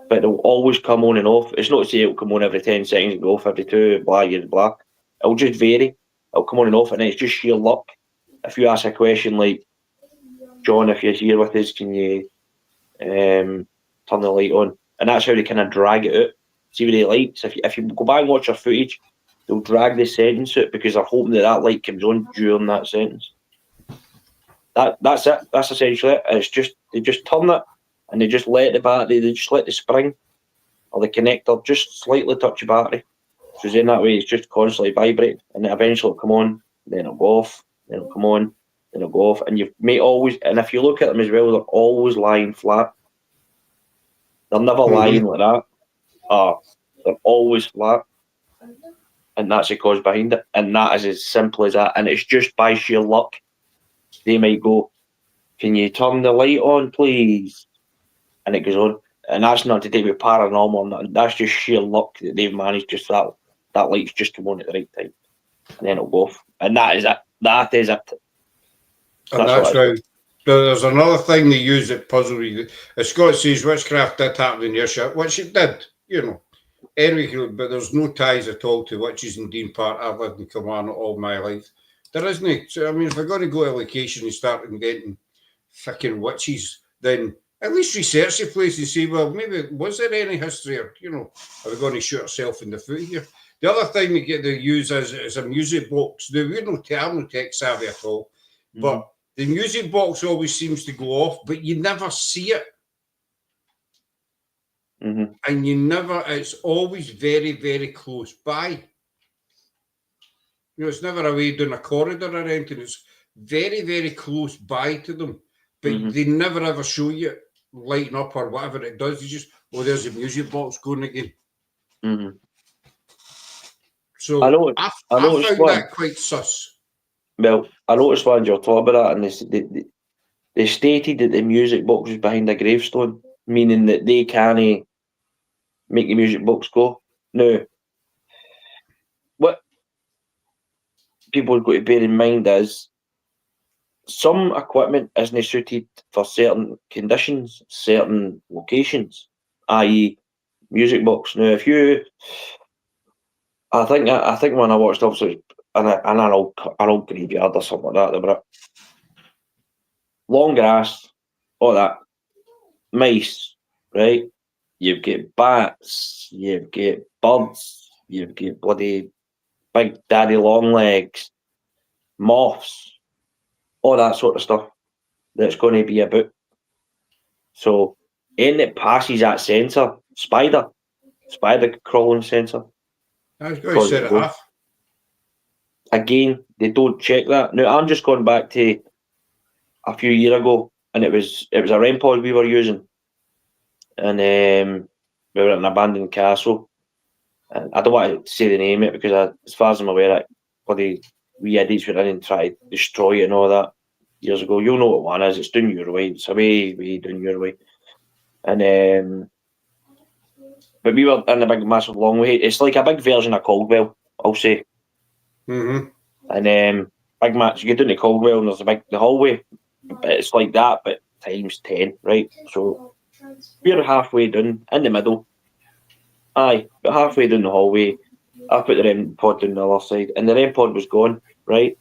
S1: But it'll always come on and off. It's not to say it'll come on every 10 seconds and go off every 2, blah. It'll just vary. It'll come on and off, and then it's just sheer luck. If you ask a question like, John, if you're here with us, can you turn the light on? And that's how they kind of drag it out. See with the lights, if you go back and watch your footage, they'll drag the sentence out because they're hoping that light comes on during that sentence. That's it. That's essentially it. It's just, they just turn it, and they just let the spring or the connector just slightly touch the battery. So then that way it's just constantly vibrating, and eventually it'll come on, then it'll go off, then it'll come on, then it'll go off, and you may always, and if you look at them as well, they're always lying flat. They're never lying like that. They're always flat, and that's the cause behind it, and that is as simple as that, and it's just by sheer luck. They might go, "Can you turn the light on, please?" And it goes on. And that's not to do with paranormal or nothing. That's just sheer luck that they've managed just that light's just come on at the right time. And then it'll go off. And that is it. That is it.
S2: And that's how. There's another thing they use that puzzle you. As Scott says, witchcraft did happen in your ship, which it did, you know. Anyway, but there's no ties at all to witches in Dean Park. I've lived in Kilmarnock all my life. There isn't. So, I mean, if we're going to go to a location and start inventing fucking witches, then at least research the place and see, well, maybe was there any history, or, you know, are we going to shoot ourselves in the foot here? The other thing they use is a music box. Now, we're not tech savvy at all, but the music box always seems to go off, but you never see it. And it's always very, very close by. You know, it's never away down a corridor or anything. It's very, very close by to them, but they never ever show you lighting up or whatever it does. You just, there's a music box going again. So I found that quite sus.
S1: Well, I noticed when you're talking about that, and they stated that the music box was behind a gravestone, meaning that they can't make the music box go. Now, what people have got to bear in mind is some equipment isn't suited for certain conditions, certain locations, i.e. music box. Now, if you, I think when I watched obviously an old graveyard or something like that, they were long grass, all that, mice, right? You've got bats, you've got birds, you've got bloody big daddy long legs, moths, all that sort of stuff that's going to be about. So, anything that passes that sensor, spider crawling sensor.
S2: I was going to set it off.
S1: Again, they don't check that. Now, I'm just going back to a few years ago, and it was a REM pod we were using, and we were at an abandoned castle. And I don't want to say the name of it because, as far as I'm aware, bloody wee idiots were in and tried to destroy it and all that years ago. You'll know what one is. It's down your way. It's way down your way. And but we were in a big, massive, long way. It's like a big version of Caldwell, I'll say. And big match. You get down to Caldwell and there's the hallway. But it's like that, but times 10, right? So we're halfway down, in the middle. Aye, but halfway down the hallway, I put the REM pod down the other side, and the REM pod was gone, right?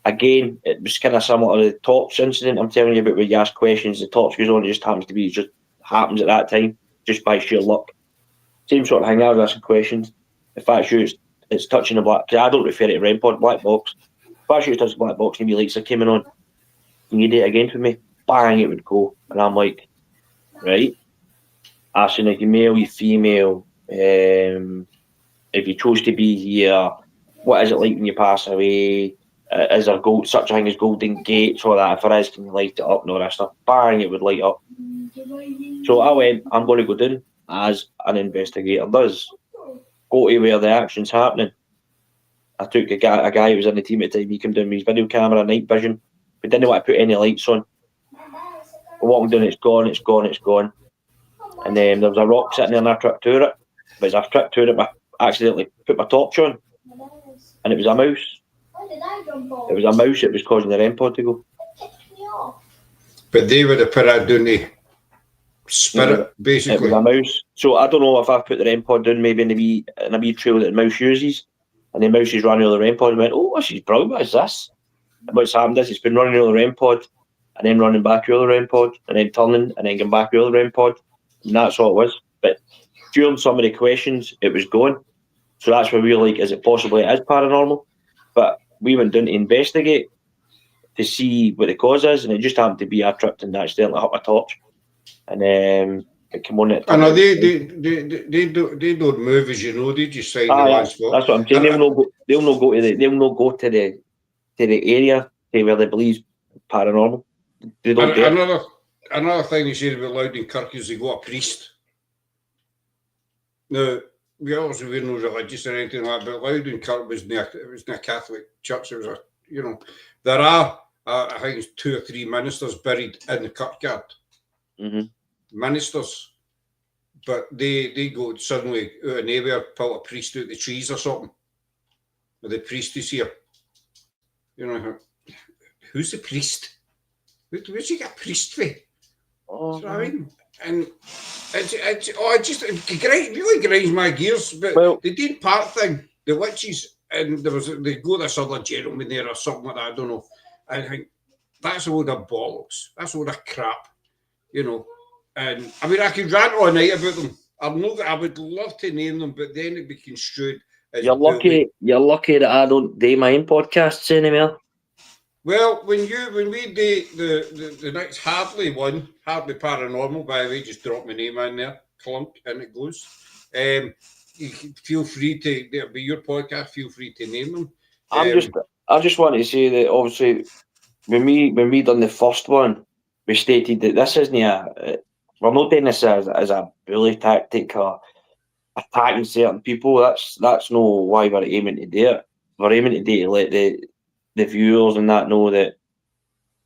S1: Again, it was kind of similar to the torch incident I'm telling you about, where you ask questions, the torch goes on, it just happens at that time, just by sheer luck. Same sort of thing, I was asking questions. If I shoot, it's touching the black, because I don't refer to REM pod, black box. If I shoot, it's touching the black box, and the lights are coming on, can you do it again for me? Bang, it would go. And I'm like, right, asking like you male, you female, if you chose to be here, what is it like when you pass away? Is there such a thing as golden gates or that? If there is, can you light it up and all that stuff? Bang, it would light up. So I went, I'm going to go down as an investigator does. Go to where the action's happening. I took a guy who was in the team at the time, he came down with his video camera, night vision. We didn't want to put any lights on. I walked down, it's gone. And then there was a rock sitting there and I tripped to it. But as I tripped to it, I accidentally put my torch on. And it was a mouse. It was a mouse that was causing the REM pod to go.
S2: But they would have put that down to spirit, basically.
S1: It was a mouse. So I don't know if I put the REM pod down maybe in a wee trail that the mouse uses. And the mouse is running over the REM pod and went, oh, she's brilliant, what is this? And what's happened is it's been running over the REM pod and then running back over the REM pod and then turning and then going back over the REM pod. And that's all it was. But during some of the questions, it was going. So that's where we were like, is it possibly it is paranormal? But we went down to investigate to see what the cause is, and it just happened to be I tripped and accidentally hit my torch. And it came on it.
S2: I know they don't move, as you know, they just sign the one spot.
S1: That's what I'm saying. They'll not go to the to the area to where they believe paranormal. They don't do it.
S2: Another thing they said about Loudon-Kirk is they got a priest. Now, we obviously we're no religious or anything like that, but Loudon-Kirk was near a Catholic church. It was a, you know, there are I think it's 2 or 3 ministers buried in the kirkyard. Ministers, but they go suddenly out of nowhere, pull a priest out the trees or something. Or the priest is here. You know, who's the priest? Where's he got a priest for?
S1: Oh,
S2: So, I mean, and it really grinds my gears. But
S1: well,
S2: the Dean Park thing, the witches, and they go this other gentleman there or something like that. I don't know. I think that's a load of bollocks. That's a load of crap. You know, and I mean, I could rant all night about them. I would love to name them, but then it'd be construed as
S1: you're lucky. You're lucky that I don't do my own podcasts anymore.
S2: Well, when we do the next Hardly Paranormal, by the way, just drop my name in there, clunk, and it goes. You can feel free to, it'll be your podcast, feel free to name them.
S1: I just want to say that obviously when we done the first one, we stated that this isn't we're not doing this as a bully tactic or attacking certain people. That's no why we're aiming to do it. We're aiming to do it to let the viewers and that know that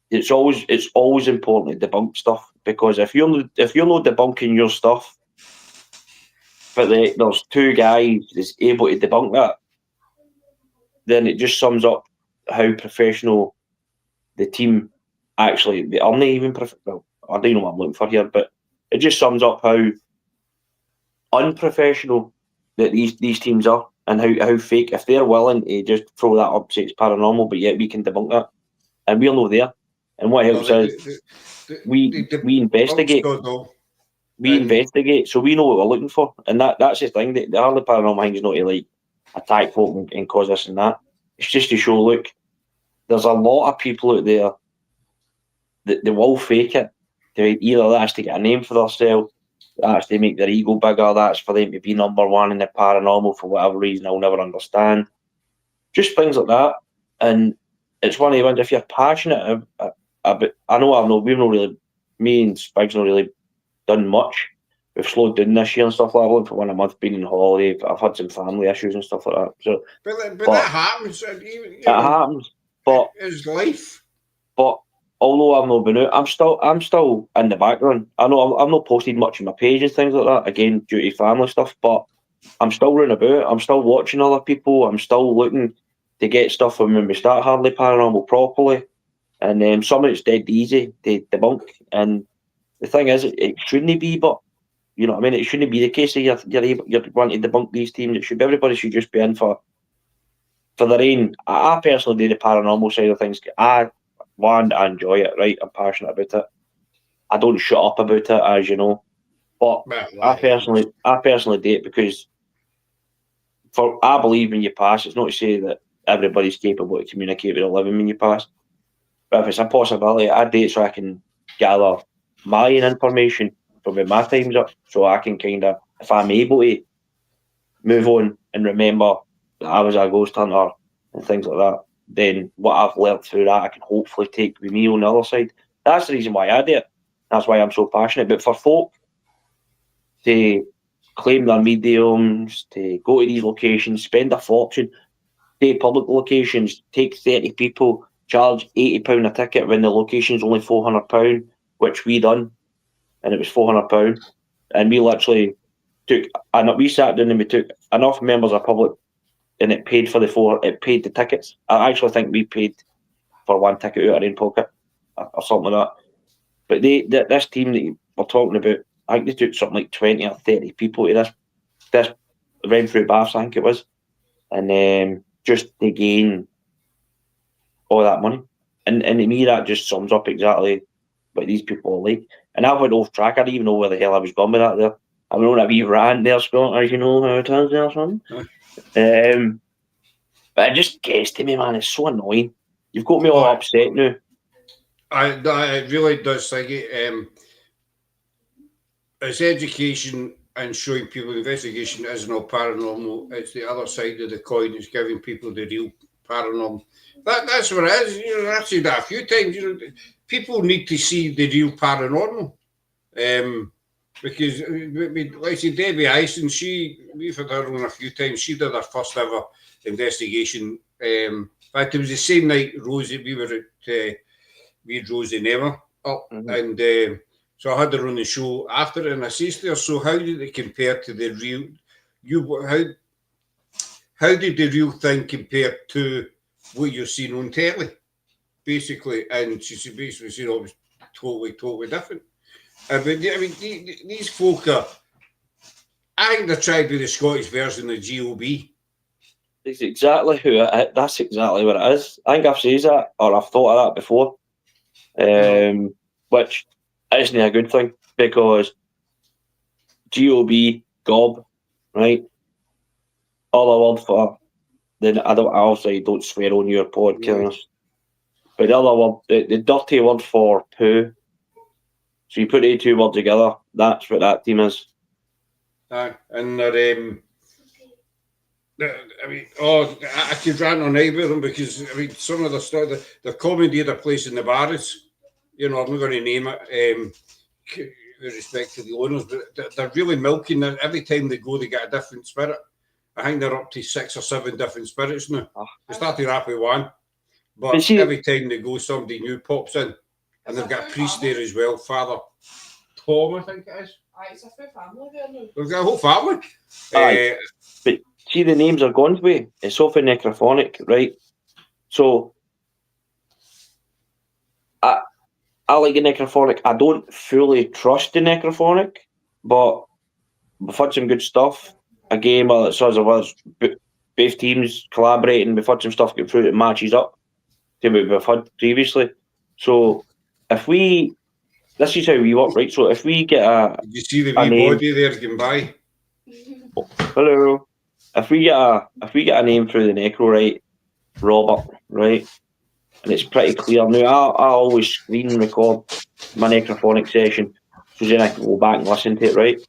S1: it's always important to debunk stuff, because if you're not debunking your stuff, but there's 2 guys that's able to debunk that, then it just sums up how professional the team actually. They are not even well, I don't know what I'm looking for here, but it just sums up how unprofessional that these teams are, and how fake. If they're willing to just throw that up, say it's paranormal, but yet we can debunk that, and we're not there. And what helps is we investigate. We investigate, so we know what we're looking for, and that's the thing. The Hardly Paranormal thing is not to like attack folk and cause this and that. It's just to show, look, there's a lot of people out there that they will fake it. Either that's to get a name for themselves, that's to make their ego bigger, that's for them to be number one in the paranormal for whatever reason I'll never understand. Just things like that. And it's one of the ones, if you're passionate about, we've not really, me and Spig's not really done much. We've slowed down this year and stuff like that. I've for 1 month, been on holiday. I've had some family issues and stuff like that. So,
S2: but that happens. It
S1: happens. But
S2: it's life.
S1: But although I've not been out, I'm still in the background. I know I'm not posted much on my page and things like that. Again, due to family stuff. But I'm still running about. I'm still watching other people. I'm still looking to get stuff from when we start Hardly Paranormal properly. And some of it's dead easy to debunk. And the thing is, it shouldn't be, but you know what I mean? It shouldn't be the case that you're wanting to debunk these teams. It should be, everybody should just be in for their own. I personally do the paranormal side of things. I enjoy it, right? I'm passionate about it. I don't shut up about it, as you know. But I personally do it because I believe when you pass, it's not to say that everybody's capable to communicate with the living when you pass. But if it's a possibility, I do it so I can gather my own information from when my time's up, so I can kind of, if I'm able to move on and remember that I was a ghost hunter and things like that, then what I've learnt through that I can hopefully take with me on the other side. That's the reason why I do it. That's why I'm so passionate. But for folk to claim their mediums, to go to these locations, spend a fortune, take public locations, take 30 people, charge £80 a ticket when the location's only £400, which we done, and it was £400, and we literally we sat down and we took enough members of public, and it paid the tickets. I actually think we paid for 1 ticket out of our own pocket or something like that. But this team that we're talking about, I think they took something like 20 or 30 people to this Renfrew Baths, I think it was, and just to gain all that money. And to me, that just sums up exactly what these people are like. And I went off track. I didn't even know where the hell I was going with that there. I'm on a wee rant there, Scott, as you know how it is there, son. But it just gets to me, man. It's so annoying. You've got me all upset now.
S2: It really does, Siggy. It's education and showing people investigation isn't all paranormal. It's the other side of the coin. It's giving people the real paranormal. That's what it is. You know, I've said that a few times. You know, people need to see the real paranormal. Because, like I said, Debbie Ison, we've had her on a few times. She did her first ever investigation. In fact, it was the same night Rosie, we were at, we had Rosie and Emma up, and so I had her on the show after it, and I said to her, so how did it compare to the real, how did the real thing compare to what you're seeing on telly, basically? And she basically said, oh, it was totally different. But I mean, these folk I think they're trying to be the Scottish version of GOB.
S1: It's exactly that's exactly what it is. I think I've said that, or I've thought of that before, which isn't a good thing, because gob, right? Other word for, then I don't swear on your podcast, but the other word, the dirty word for poo. So you put the two words together, that's what that team is.
S2: And they're, I mean, I could rant on night with them, because I mean, some of the stuff, the comedy they're placing in the bars, you know, I'm not going to name it, with respect to the owners, but they're really milking it. Every time they go, they get a different spirit. I think they're up to 6 or 7 different spirits now. They started off with one, but every time they go, somebody new pops in, and they've got a priest there as well, Father Tom, I think it is.
S3: It's a full family there now.
S2: They've got a whole family.
S1: But see, the names are gone to me. It's often necrophonic, right? So I like the necrophonic. I don't fully trust the necrophonic, but we've had some good stuff. A game that says it was both teams collaborating. We've had some stuff get through that matches up to what we've had previously. So this is how we work, right? So if we get
S2: did you see the wee body there going by?
S1: Hello. If we get a name through the necro, right, Robert, right, and it's pretty clear now. I always screen record my necrophonic session, so then I can go back and listen to it, right.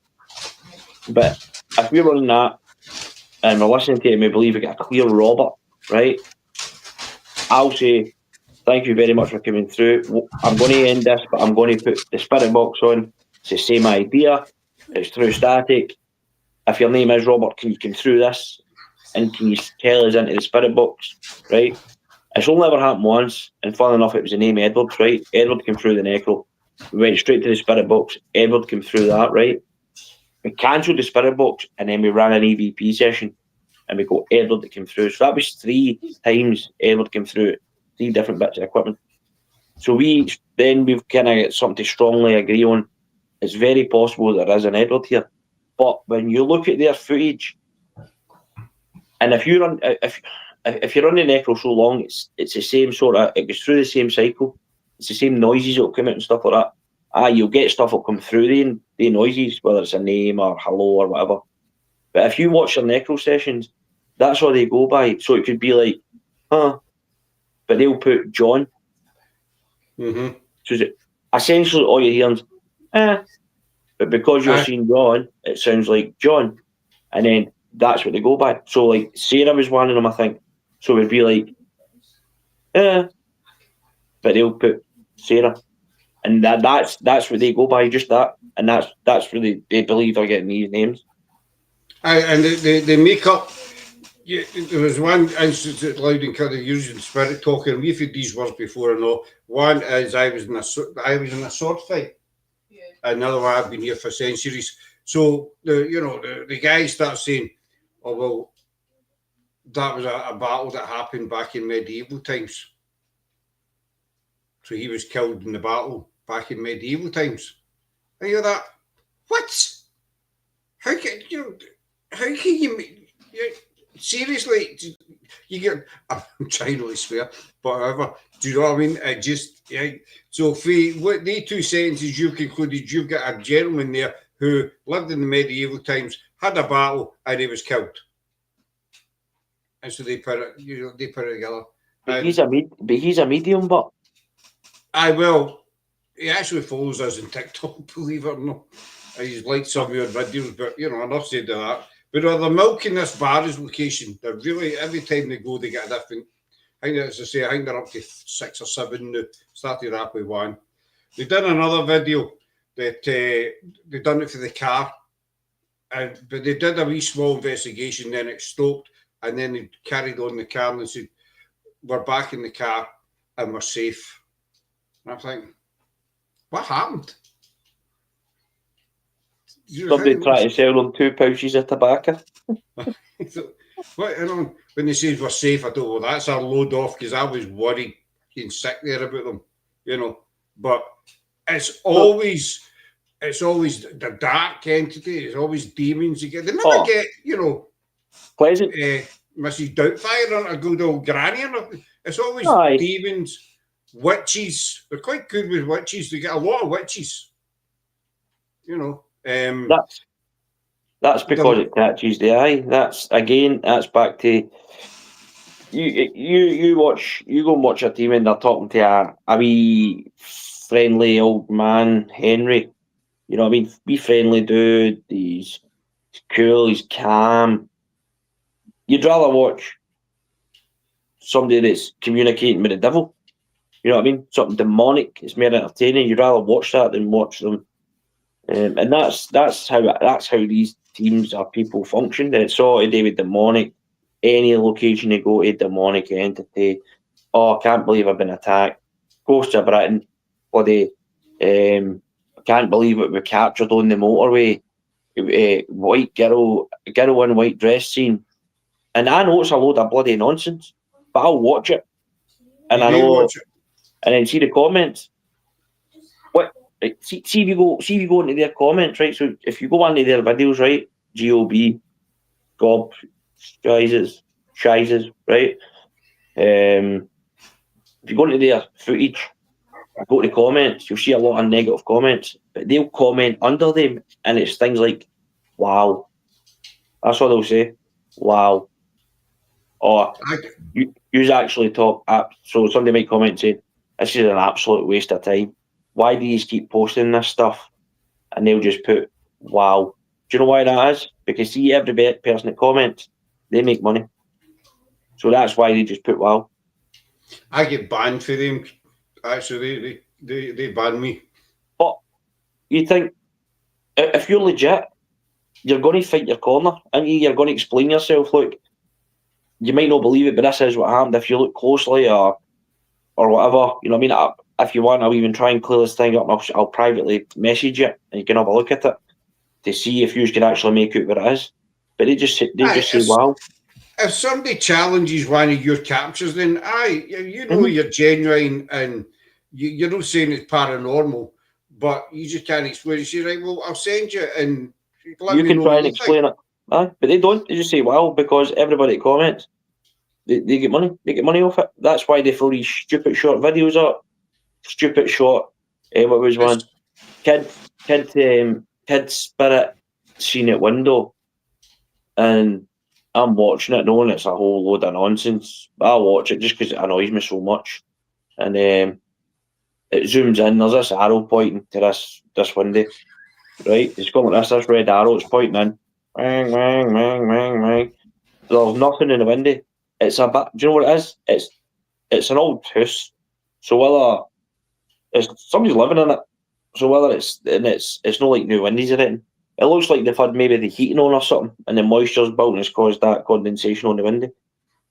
S1: But if we're running that and we're listening to it and we believe we get a clear Robert, right, I'll say, thank you very much for coming through. I'm going to end this, but I'm going to put the spirit box on. It's the same idea. It's through static. If your name is Robert, can you come through this? And can you tell us into the spirit box? Right? It's only ever happened once, and fun enough, it was the name Edward, right? Edward came through the necro. We went straight to the spirit box. Edward came through that, right? We cancelled the spirit box, and then we ran an EVP session, and we got Edward that came through. So that was 3 times Edward came through. 3 different bits of equipment. So we've kind of got something to strongly agree on. It's very possible there is an Edward here, but when you look at their footage, and if you're on the necro so long, it's the same sort of, it goes through the same cycle. It's the same noises that'll come out and stuff like that. You'll get stuff that'll come through the noises, whether it's a name or hello or whatever. But if you watch their necro sessions, that's all they go by. So it could be like, but they'll put John.
S2: Mm-hmm.
S1: So essentially all you're hearing is, but because you're seeing John, it sounds like John. And then that's what they go by. So like Sarah was one of them, I think. So it'd be like, but they'll put Sarah. And that's what they go by, just that. And that's really, they believe they're getting these names.
S2: And they make up. Yeah, there was one instance at Loud and Clear using spirit talking. We've had these words before, I know. One is I was in a sword fight.
S3: Yeah.
S2: Another one, I've been here for centuries. So the guy starts saying, "Oh well, that was a battle that happened back in medieval times." So he was killed in the battle back in medieval times. I hear that. What? How can you? Seriously, you get. I'm trying to swear, but however, do you know what I mean? It just, yeah. So, for what the 2 sentences you've concluded, you've got a gentleman there who lived in the medieval times, had a battle, and he was killed. And so they put it together.
S1: But he's a medium, but
S2: well, he actually follows us on TikTok, believe it or not. He's liked some of your videos, but enough said of that. But they're milking this bar's location. They're really, every time they go, they get a different I think, as I say, I think they're up to 6 or 7 now. Started up with 1. They did another video that they done it for the car, but they did a wee small investigation. Then it stopped, and then they carried on the car and they said, "We're back in the car and we're safe." And I think, what happened?
S1: Somebody tried to sell them 2 pouches of tobacco.
S2: What, when they say we're safe, I thought, well, that's a load off, because I was worried getting sick there about them, But it's always the dark entity. It's always demons. They never get,
S1: pleasant.
S2: Mrs. Doubtfire on a good old granny. It's always demons, witches. They're quite good with witches. They get a lot of witches.
S1: That's because it catches the eye. That's back to you go and watch a team and they're talking to a wee friendly old man, Henry. You know what I mean? Be friendly dude. He's cool, he's calm. You'd rather watch somebody that's communicating with the devil. You know what I mean? Something demonic. It's more entertaining. You'd rather watch that than watch them. And that's how these teams or people function. It's all to do with demonic. Any location they go to, demonic entity. Oh, I can't believe I've been attacked. Ghost of Britain. Bloody. I can't believe what we captured on the motorway. White girl in white dress scene. And I know it's a load of bloody nonsense, but I'll watch it. And I know, and then see the comments. What? Right, see if you go into their comments, right? So if you go into their videos, right? Gob, Shizes, right? If you go into their footage, go to comments, you'll see a lot of negative comments, but they'll comment under them, and it's things like, "Wow," that's what they'll say. "Wow," or you actually talk. So somebody might comment saying, "This is an absolute waste of time. Why do you keep posting this stuff?" And they'll just put, "Wow." Do you know why that is? Because see, every person that comments, they make money. So that's why they just put "wow."
S2: I get banned for them. Actually, they ban me.
S1: But you think, if you're legit, you're going to fight your corner, and you're going to explain yourself. Look, you might not believe it, but this is what happened. If you look closely, or whatever, you know what I mean. If you want, I'll even try and clear this thing up. I'll privately message you, and you can have a look at it to see if you can actually make out what it is. But they just say, "Wow."
S2: If somebody challenges one of your captures, then you're genuine, and you're not saying it's paranormal, but you just can't explain it. You say, right, well, I'll send you, and
S1: you can try and explain it. But they don't. They just say "wow" because everybody comments. They get money. They get money off it. That's why they throw these stupid short videos up. Stupid short. What was one? Kid spirit seen at window, and I'm watching it knowing it's a whole load of nonsense. But I watch it just because it annoys me so much. And it zooms in. There's this arrow pointing to this window, right? It's got like this red arrow. It's pointing in. Mang, mang, mang, mang, mang. There's nothing in the window. It's a bit. Do you know what it is? It's an old house. So whether somebody's living in it. So whether it's not like new windows or anything. It looks like they've had maybe the heating on or something, and the moisture's built and it's caused that condensation on the window.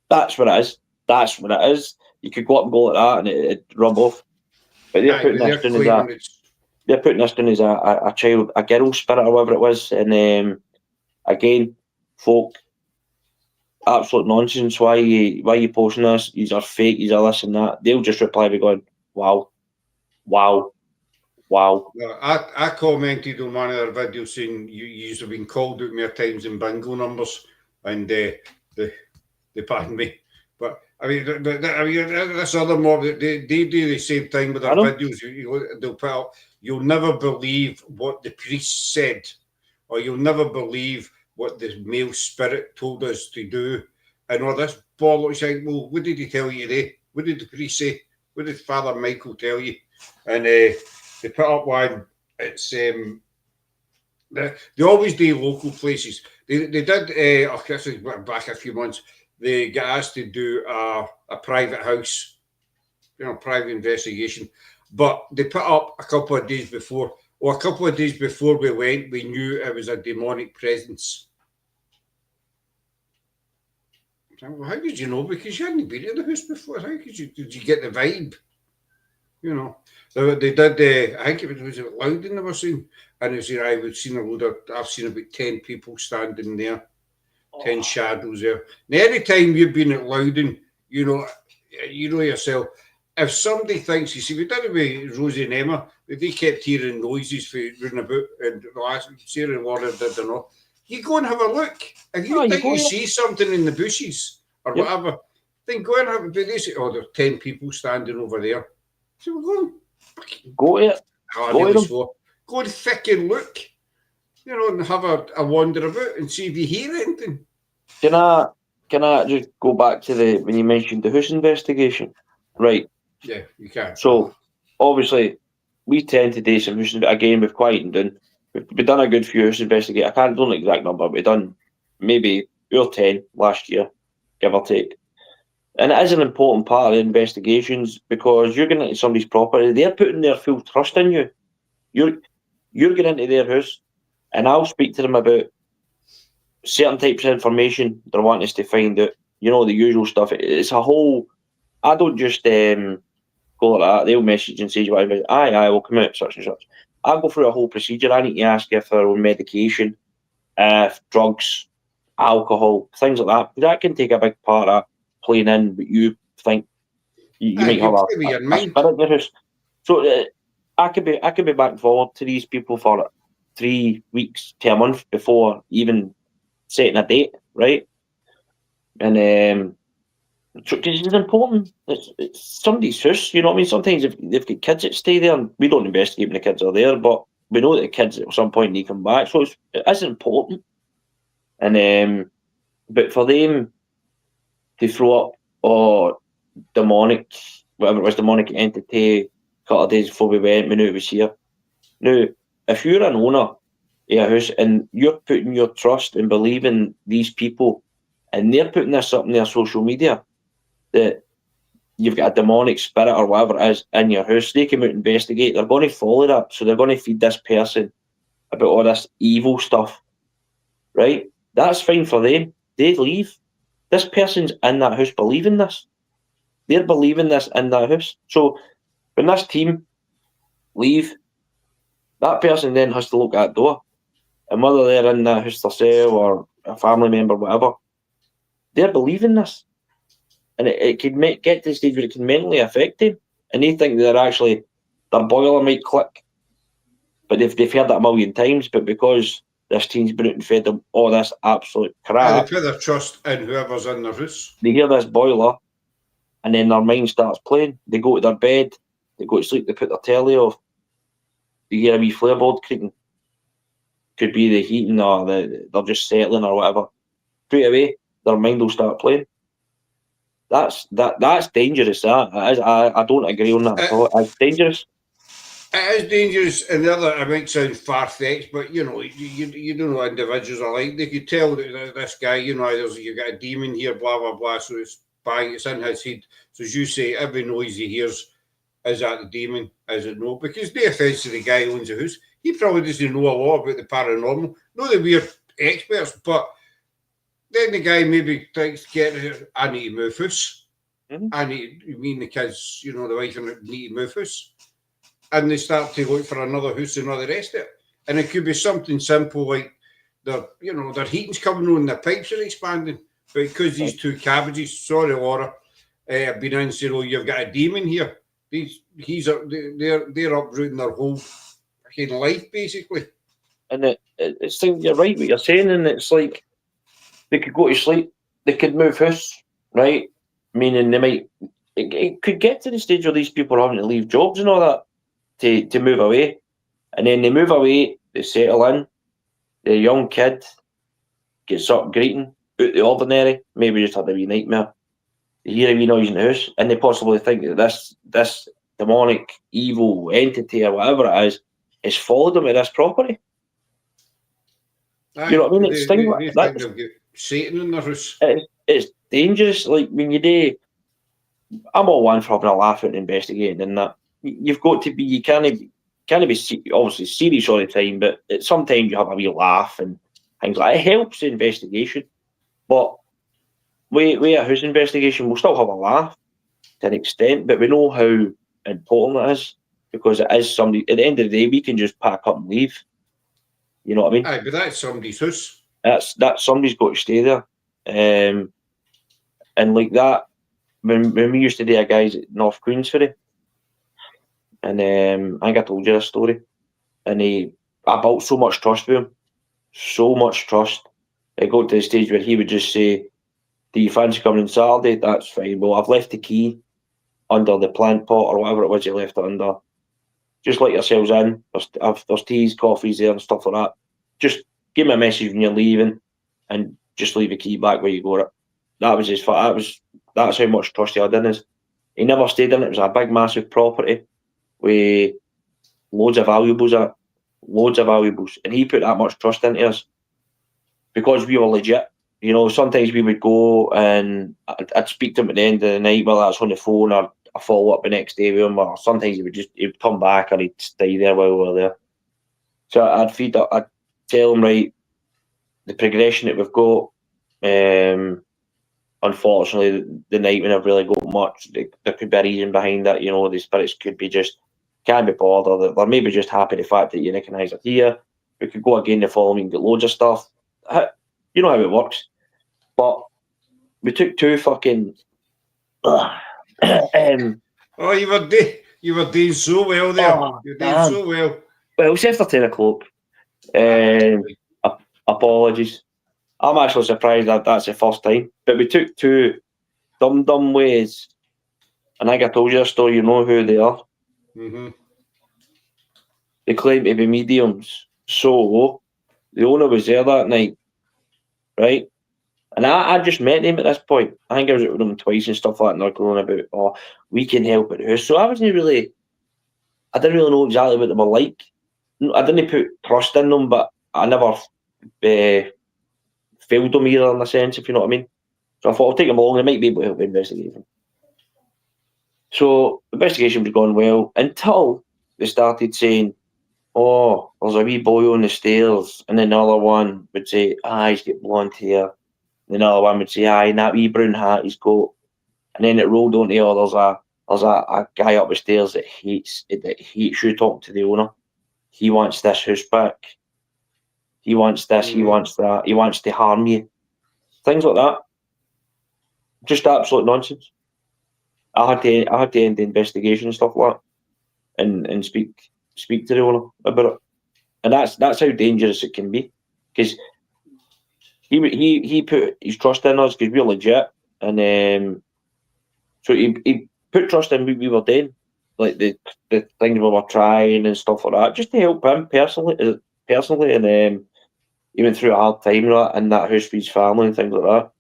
S1: That's what it is. That's what it is. You could go up and go like that, and it'd rub off. But they're putting this down as they're putting this down as a child, a girl spirit or whatever it was. And again, folk, absolute nonsense. Why you posting this? These are fake. These are this and that. They'll just reply by going, "Wow, wow." Wow.
S2: I commented on one of their videos saying you have been called out more times than bingo numbers, and they pardon me. But I mean, this other mob, they do the same thing with their videos. They'll put up, "You'll never believe what the priest said," or "You'll never believe what the male spirit told us to do," and all this bollocks. Like, well, what did he tell you today? What did the priest say? What did Father Michael tell you? And they put up one. It's they always do local places. They did. This is back a few months. they get asked to do a private house, private investigation. But they put up a couple of days before, or a couple of days before we went, we knew it was a demonic presence. Well, how did you know? Because you hadn't been in the house before. How did you get the vibe? They did. I think it was Loudon they were saying, and it was I've seen about 10 people standing there, 10 shadows there. Now, any time you've been at Loudon, you know yourself. If somebody thinks, you see, we did it with Rosie and Emma, they kept hearing noises for running about, and the last Sarah and Laura did and all. You go and have a look. If you think you see something in the bushes or whatever, then go and have a. But they say, there's 10 people standing over there. So we're going.
S1: Go to it.
S2: Go and fucking look. And have a wander about and see if you hear anything.
S1: Can I just go back to when you mentioned the house investigation? Right.
S2: Yeah, you can.
S1: So, obviously, we tend to do some house again, we've quietened down. We've done a good few house investigations. I don't know the exact number, but we've done maybe 10 last year, give or take. And it is an important part of the investigations because you're getting into somebody's property, they're putting their full trust in you. You're getting into their house, and I'll speak to them about certain types of information they're wanting us to find out. The usual stuff. It's a whole. I don't just go like that. They'll message and say, aye, we'll come out, such and such. I go through a whole procedure. I need to ask if they're on medication, drugs, alcohol, things like that. That can take a big part of playing in what you think you might have a spirit in your house. So I could be back and forward to these people for 3 weeks to a month before even setting a date, right? And because it's important. It's somebody's house, you know what I mean? Sometimes if they've got kids that stay there, and we don't investigate when the kids are there, but we know that the kids at some point need to come back. So it is important. And but for them to throw up demonic, whatever it was, demonic entity a couple of days before we went, we knew it was here. Now, if you're an owner of a house and you're putting your trust and believing these people, and they're putting this up in their social media, that you've got a demonic spirit or whatever it is in your house, they come out and investigate, they're going to follow that. So they're going to feed this person about all this evil stuff, right? That's fine for them. They leave. This person's in that house believing this. They're believing this in that house. So when this team leave, that person then has to look at that door. And whether they're in that house themselves or a family member, whatever, they're believing this. And it can get to the stage where it can mentally affect them. And they think their boiler might click. But they've heard that a million times. But because this team's been out and fed them all this absolute crap,
S2: they put their trust in whoever's in their house.
S1: They hear this boiler, and then their mind starts playing. They go to their bed, they go to sleep, they put their telly off. They hear a wee floorboard creaking. Could be the heating, or they're just settling or whatever. Straight away, their mind will start playing. That's dangerous. I don't agree on that at all. It's dangerous.
S2: It is dangerous, and the other, it might sound far-fetched, but you don't know what individuals are like. They could tell that this guy, you've got a demon here, blah blah blah. So it's bang, it's in his head. So as you say, every noise he hears, is that the demon? Is it no? Because no offence to the guy who owns the house, he probably doesn't know a lot about the paranormal. Not that we're experts, but then the guy maybe thinks, I need to move house. The kids, the wife need to move house. And they start to look for another house and all the rest of it. And it could be something simple like their heating's coming on, their pipes are expanding. But because these two cabbages, sorry Laura, have been in and said, you've got a demon here. They're uprooting their whole fucking life, basically. And
S1: it's you're right what you're saying, and it's like they could go to sleep, they could move house, right? Meaning they might. It could get to the stage where these people are having to leave jobs and all that to move away, and then they move away, they settle in. The young kid gets up greeting out the ordinary, maybe just had a wee nightmare. They hear a wee noise in the house, and they possibly think that this demonic evil entity or whatever it is followed them to this property. You know what I mean? It's things like that.
S2: They've got Satan in their house.
S1: It's dangerous. Like when you do, I'm all one for having a laugh at investigating and that. You've got to be. You can't be obviously serious all the time, but sometimes you have a wee laugh and things like that. It helps the investigation. But with a house investigation, we'll still have a laugh to an extent, but we know how important it is because it is somebody. At the end of the day, we can just pack up and leave. You know what I mean?
S2: Aye, but that's somebody's house.
S1: That's somebody's got to stay there, and like that. When we used to do a guys at North Queensferry, and I think I told you this story, and I built so much trust with him, so much trust. It got to the stage where he would just say, "Do you fancy coming on Saturday?" That's fine. Well, I've left the key under the plant pot or whatever it was you left it under. Just let yourselves in. There's teas, coffees there and stuff like that. Just give me a message when you're leaving, and just leave the key back where you got it. That was his. That's how much trust he had in us. He never stayed in it. It was a big, massive property with loads of valuables in it, loads of valuables, and he put that much trust into us because we were legit. You know, sometimes we would go and I'd speak to him at the end of the night, whether that's on the phone or a follow up the next day with him, or sometimes he'd come back or he'd stay there while we were there. So I'd tell him, right, the progression that we've got. Unfortunately, the night we never really got much. There could be a reason behind that. You know, the spirits could be just can't be bothered. They're maybe just happy the fact that you recognise it here. We could go again the following, get loads of stuff. You know how it works. But we took two fucking.
S2: Oh, you were doing so well there.
S1: Oh,
S2: You were doing so well.
S1: Well, it was after 10 o'clock. Apologies. I'm actually surprised that that's the first time. But we took two dumb ways. And I think I told you a story, you know who they are.
S2: Mm-hmm.
S1: They claim to be mediums. So, the owner was there that night, right? And I just met them at this point. I think I was with them twice and stuff like that, and they're going about, oh, we can help at the house. So I didn't really know exactly what they were like. I didn't put trust in them, but I never failed them either in a sense, if you know what I mean. So I thought I'll take them along, they might be able to help investigate them. So the investigation was going well until they started saying, oh, there's a wee boy on the stairs, and then another one would say, he's got blonde hair. And another one would say, and that wee brown hat he's got. And then it rolled on to, there's a guy up the stairs that hates you talking to the owner. He wants this house back. He wants this, he wants that, he wants to harm you. Things like that. Just absolute nonsense. I had to end the investigation and stuff like that and speak to the owner about it. And that's how dangerous it can be. Because he put his trust in us because we're legit. And so he put trust in what we were doing. Like the things we were trying and stuff like that, just to help him personally, and he went through a hard time in that house for his family and things like that.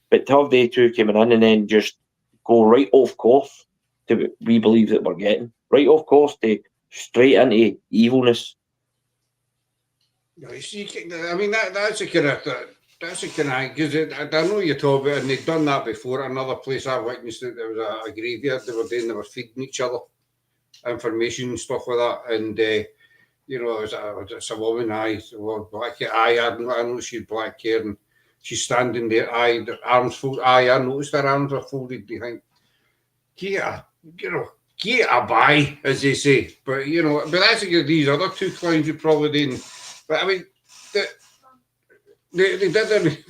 S1: But to have they two coming in and then just go right off course to what we believe that we're getting, right off course to straight into evilness.
S2: I mean that's a kind of because I know you talk about it, and they've done that before at another place I witnessed it. There was a graveyard they were feeding each other information and stuff like that, and you know, it's a woman, black hair, I know she's black hair, and she's standing there, the arms folded, I noticed her arms are folded behind. Get a buy, as they say. But you know, but that's these other two clowns you probably didn't. But I mean, they did it,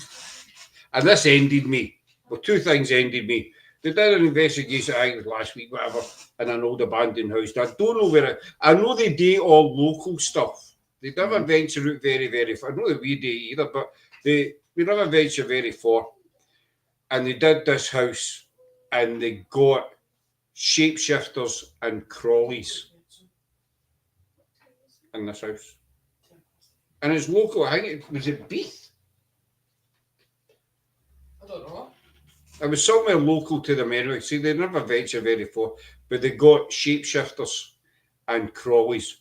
S2: and this ended me. Well, two things ended me. They did an investigation, I think it was last week, whatever, in an old abandoned house. Now, I don't know where I know they do all local stuff. They never venture out very, very far. I don't know that we do either, but we never venture very far. And they did this house, and they got shapeshifters and crawlies in this house. And it's local. I think was it Beath?
S3: I don't know.
S2: It was somewhere local to them anyway. See, they never venture very far, but they got shapeshifters and crawlies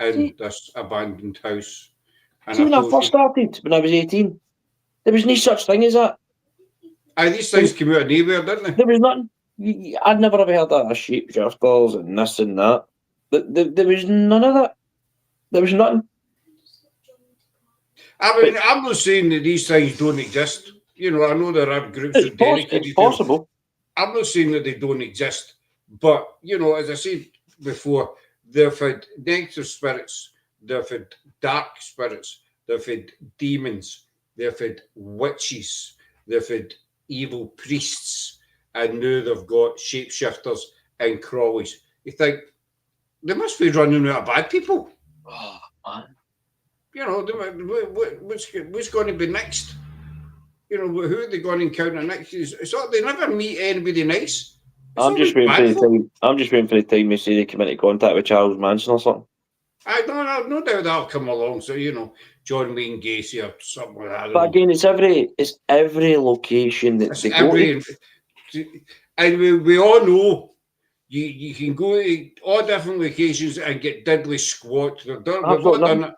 S2: in this abandoned house. And
S1: See, when I first started, when I was 18, there was no such thing as that.
S2: Aye, these things came out of nowhere, didn't they?
S1: There was nothing. I'd never ever heard of shapeshifters and this and that. There was none of that. There was nothing.
S2: I mean, I'm not saying that these things don't exist. You know, I know there are groups that dedicated
S1: It's possible.
S2: I'm not saying that they don't exist, but you know, as I said before, they've had negative spirits, they've had dark spirits, they've had demons, they've had witches, they've had evil priests, and now they've got shapeshifters and crawlies. You think they must be running out of bad people?
S1: Oh, man.
S2: You know, what's going to be next? You know, who are they going to encounter next? It's not, they never meet anybody nice.
S1: I'm just waiting for the time. I'm just waiting for the time they say they come into contact with Charles Manson or something.
S2: I don't no doubt that'll come along. So you know, John Wayne Gacy or something like that.
S1: But again, it's every location that they go to.
S2: And we all know you can go to all different locations and get diddly squat. We've all done it.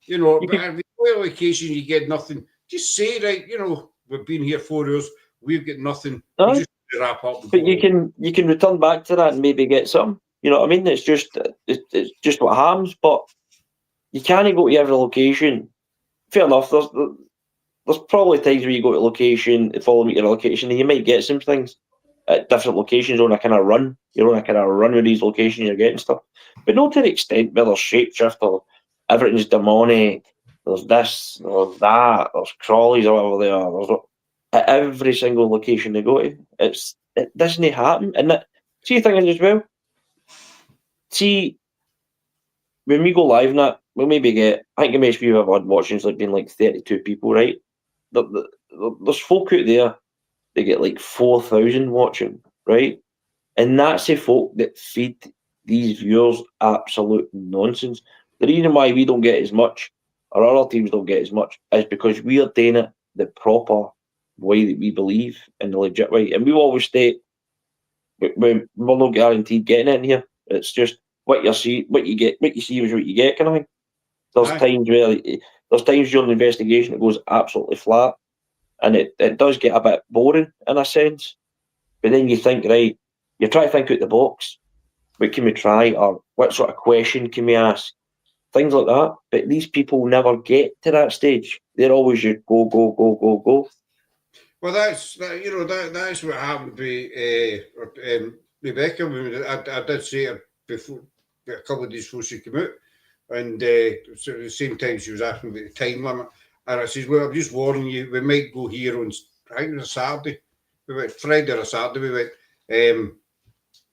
S2: You know, but every location you get nothing. Just say, right, you know, we've been here 4 years, we've got nothing. We just wrap up.
S1: But you can return back to that and maybe get some. You know what I mean? It's just what happens. But you can't go to every location. Fair enough. There's probably times where you go to a location, follow me to a location, and you might get some things at different locations on a kind of run. You're on a kind of run with these locations, you're getting stuff. But not to the extent where there's shapeshifter, everything's demonic, there's this, there's that, there's crawlies or whatever they are. There's at every single location they go to. It doesn't happen. And see the thing is as well, see when we go live and that, we'll maybe get, I think the most people I've had watching is like been like 32 people, right? There's folk out there, they get like 4,000 watching, right? And that's the folk that feed these viewers absolute nonsense. The reason why we don't get as much, or other teams don't get as much, is because we are doing it the proper way that we believe in the legit way. And we always state we're not guaranteed getting it in here. It's just what you see is what you get, kind of thing. There's times during the investigation it goes absolutely flat, and it does get a bit boring in a sense. But then you think, right, you try to think out the box. What can we try, or what sort of question can we ask? Things like that. But these people never get to that stage. They're always just go, go, go, go, go.
S2: Well, that's what happened with Rebecca. I did say it before, a couple of days before she came out, and so at the same time she was asking about the time limit, and I says, "Well, I'm just warning you. We might go here on, I think it was a Saturday. We went Friday or a Saturday. We went.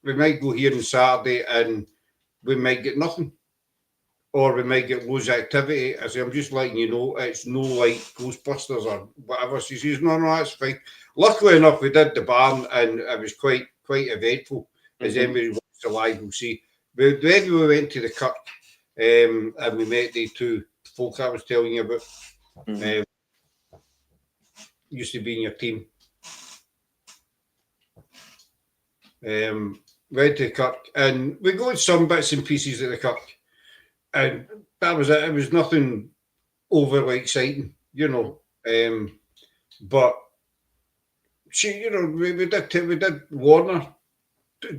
S2: We might go here on Saturday, and we might get nothing, or we might get loads of activity." I say, "I'm just letting you know, it's no like Ghostbusters or whatever." She says, "No, that's fine." Luckily enough, we did the barn, and it was quite eventful. As anybody watched the live will see. Then we went to the Kirk, and we met the two folk I was telling you about. Used to be in your team. Went to the Kirk, and we got some bits and pieces at the Kirk. And that was it. It was nothing overly exciting, you know. But she, you know, we did warn her.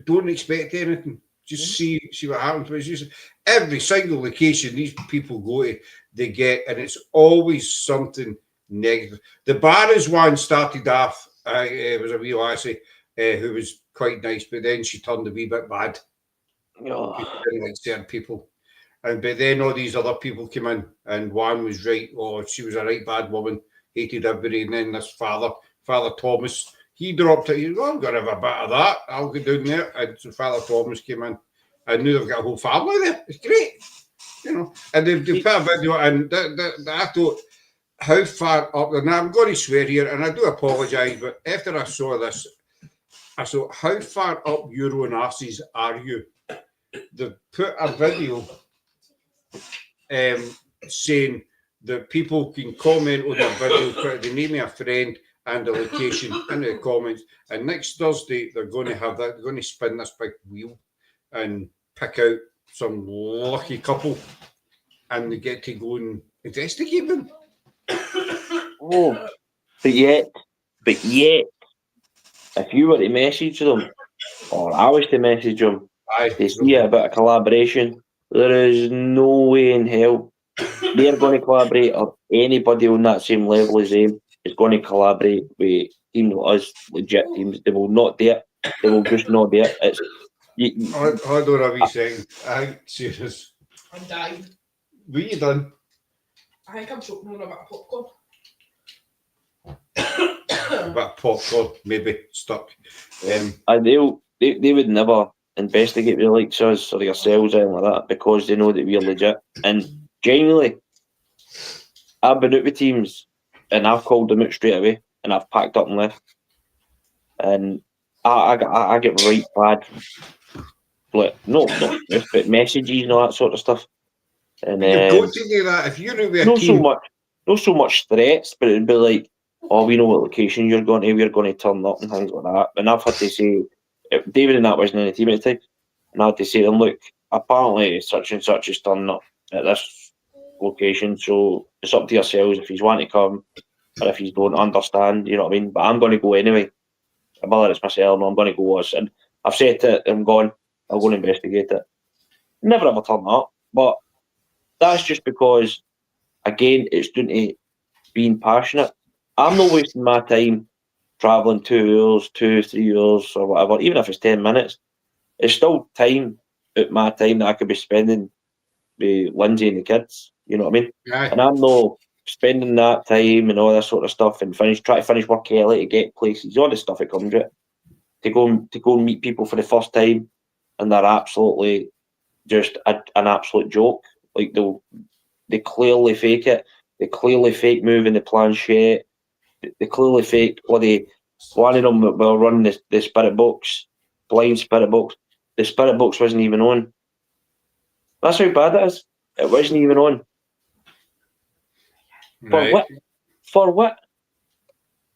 S2: Don't expect anything. Just see what happens. But it's just every single location these people go to, they get, and it's always something negative. The Barras one started off. It was a wee lassie who was quite nice, but then she turned a wee bit bad. People didn't like certain people. But then all these other people came in, and one was right. Oh, she was a right bad woman, hated everybody. And then this Father Thomas, he dropped it. He said, "Well, I'm going to have a bit of that. I'll go down there." And so Father Thomas came in, and now they've got a whole family there. It's great, you know. And they've put a video, and I thought, how far up? And I'm going to swear here, and I do apologise, but after I saw this, I thought, how far up your own arses are you? They've put a video saying that people can comment on the video, put the name of a friend and the location into the comments. And next Thursday, they're going to have that. They're going to spin this big wheel and pick out some lucky couple, and they get to go and investigate them.
S1: Oh, but yet, if you were to message them, or I was to message them,
S2: Aye.
S1: they see a bit of collaboration, there is no way in hell they're going to collaborate, or anybody on that same level as them is going to collaborate with teams like us, legit teams. They will not do it. They will just not do it. It's
S2: Hold on a wee second. I think serious.
S3: I'm dying.
S2: What you done?
S3: I think I'm choking on a bit of popcorn.
S2: A bit of popcorn, maybe stuck.
S1: and they would never investigate the likes of us or yourselves or anything like that because they know that we're legit. And genuinely, I've been out with teams and I've called them out straight away and I've packed up and left. And I get right bad, like not stress, but messages and all that sort of stuff. And
S2: You've got to do that if you're out with a
S1: not
S2: team.
S1: not so much threats, but it'd be like, oh, we know what location you're going to, we're going to turn up and things like that. And I've had to say, David and that wasn't in the team at the time, and I had to say to them, look, apparently such and such is turning up at this location, so it's up to yourselves if you want to come or if you don't understand, you know what I mean? But I'm going to go anyway. Whether it's myself, no, I'm going to go us. And I've said to it, I'm going, I'll go and investigate it. Never ever turn up, but that's just because, again, it's down to being passionate. I'm not wasting my time travelling 2 hours, 3 hours, or whatever, even if it's 10 minutes. It's still time out my time that I could be spending with Lindsay and the kids. You know what I mean?
S2: Aye.
S1: And I'm not spending that time and all that sort of stuff and try to finish work early to get places, all the stuff that comes with it. To go and meet people for the first time, and they're absolutely just an absolute joke. Like they clearly fake it. They clearly fake moving the planchette. They clearly fake bloody. One of them were running the spirit box, blind spirit box. The spirit box wasn't even on. That's how bad it is. It wasn't even on. For
S2: Right.
S1: what? For what?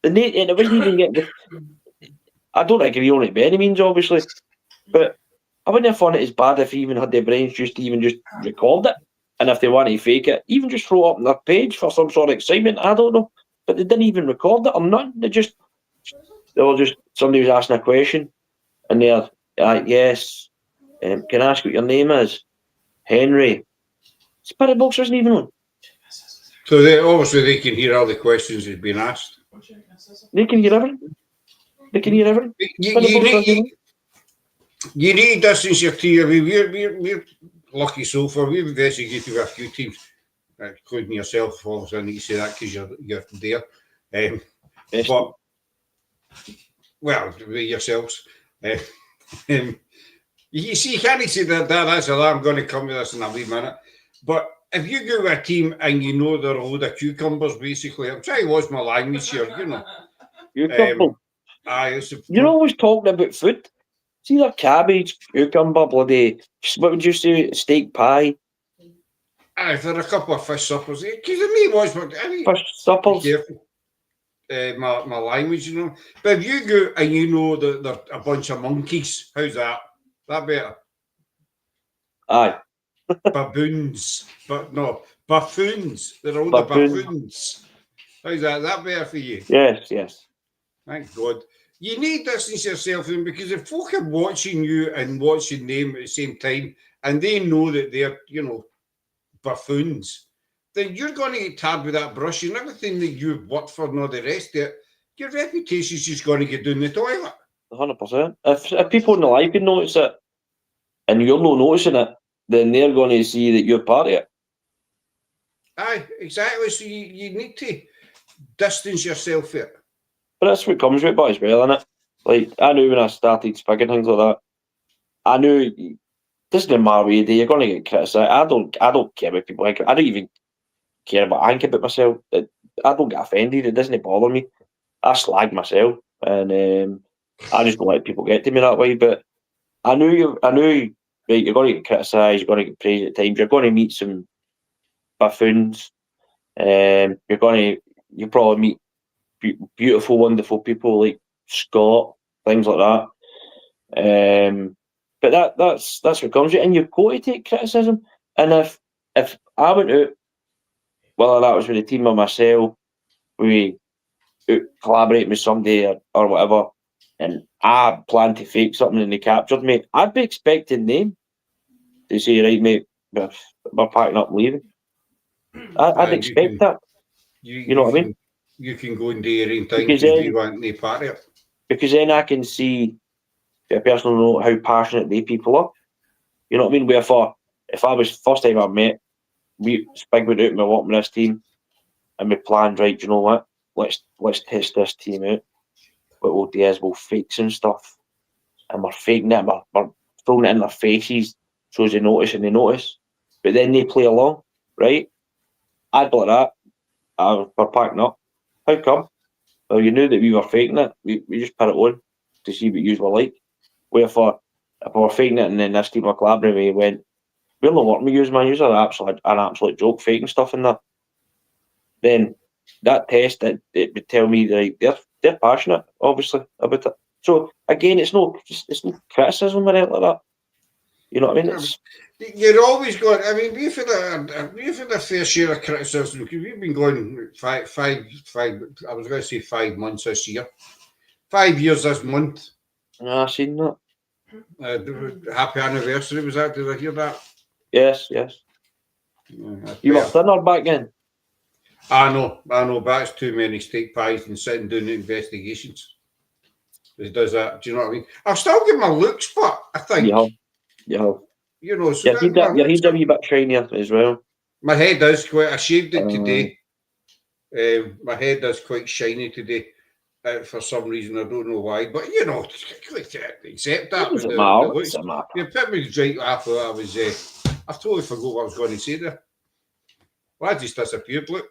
S1: And it wasn't even getting. I don't agree on it by any means, obviously, but I wouldn't have found it as bad if he even had their brains just to even just record it. And if they want to fake it, even just throw it up on their page for some sort of excitement. I don't know. But they didn't even record it or nothing. They were just, somebody was asking a question and they're, yes, can I ask what your name is? Henry. Spirit box wasn't even on.
S2: So they can hear all the questions that's been asked.
S1: They can hear everything. They can hear everything.
S2: You need to distance your team. I mean, we're lucky so far. We've investigated a few teams, including yourself. Obviously, I need to say that because you're there. But well, with yourselves. You see, you can't say that's I'm going to come with this in a wee minute. But if you go with a team and you know they're a load of cucumbers, basically, I'm trying to watch my language here, you know.
S1: You're always talking about food. It's either cabbage, cucumber, bloody, what would you say, steak pie?
S2: Aye, for a couple of fish suppers. Because of me, watch
S1: fish suppers.
S2: Be careful. My language, you know. But if you go and you know that they're a bunch of monkeys, how's that? That better?
S1: Aye.
S2: Baboons. But no, buffoons. They're all the buffoons. How's that? That better for you?
S1: Yes.
S2: Thank God. You need to distance yourself in because if folk are watching you and watching them at the same time and they know that they're, you know, buffoons, then you're going to get tabbed with that brush and everything that you've worked for and all the rest of it. Your reputation's just going to get down the toilet.
S1: 100%. If people in the live can notice it and you're not noticing it, then they're going to see that you're part of it.
S2: Aye, exactly. So you need to distance yourself from it.
S1: But that's what comes with it as well, isn't it? Like, I knew when I started Spig and things like that, I knew this isn't my way, you're going to get criticised. I don't care what people think. I don't even care what I think about myself. I don't get offended. It doesn't bother me. I slag myself, and I just don't let people get to me that way. But I knew right, you're going to get criticised, you're going to get praised at times, you're going to meet some buffoons, you'll probably meet beautiful, wonderful people like Scott, things like that. But that's what comes with it, and you've got to take criticism. And if I went out, whether that was with a team or myself, we collaborate with somebody or whatever, and I planned to fake something and they captured me, I'd be expecting them to say, right, mate, we're packing up and leaving. I'd
S2: You
S1: expect
S2: can,
S1: that.
S2: you,
S1: You know
S2: you
S1: what I mean?
S2: can, you can go and do your own thing
S1: Because
S2: because we
S1: then,
S2: want no part of it.
S1: because then I can see a personal note how passionate they people are. You know what I mean? Wherefore, if I was first time I met, Spig went out and we walked with this team, and we planned, right, you know what? Let's test this team out. What we'll do is we'll fake some stuff, and we're faking it, and we're throwing it in their faces so they notice and they notice. But then they play along, right? I'd be like that. We're packing up. How come? Well, you knew that we were faking it. We just put it on to see what you were like. Wherefore, if we were faking it and then this team were collaborating, we went, we're not working with you, man. You're an absolute joke faking stuff in there. Then that test, it would tell me that they're passionate, obviously, about it. So again, it's no criticism or anything like that. You know what I mean?
S2: You're always going. I mean, we've had a fair share of criticism because we've been going five. I was going to say 5 months this year, 5 years this month.
S1: I've seen that.
S2: Happy anniversary was that? Did I hear that?
S1: Yes.
S2: Yeah,
S1: You were thinner back then.
S2: I know, but that's too many steak pies and sitting doing the investigations. It does that. Do you know what I mean? I've still got my looks, but I think
S1: You have.
S2: you know. So
S1: Your head's a wee bit shinier as well.
S2: my head is quite. I shaved it today. My head is quite shiny today. For some reason, I don't know why, but you know, accept that.
S1: Does it
S2: The
S1: matter?
S2: looks.
S1: Does it matter?
S2: You put me right. I thought I was. I totally forgot what I was going to say there. Well, I just disappeared. Look,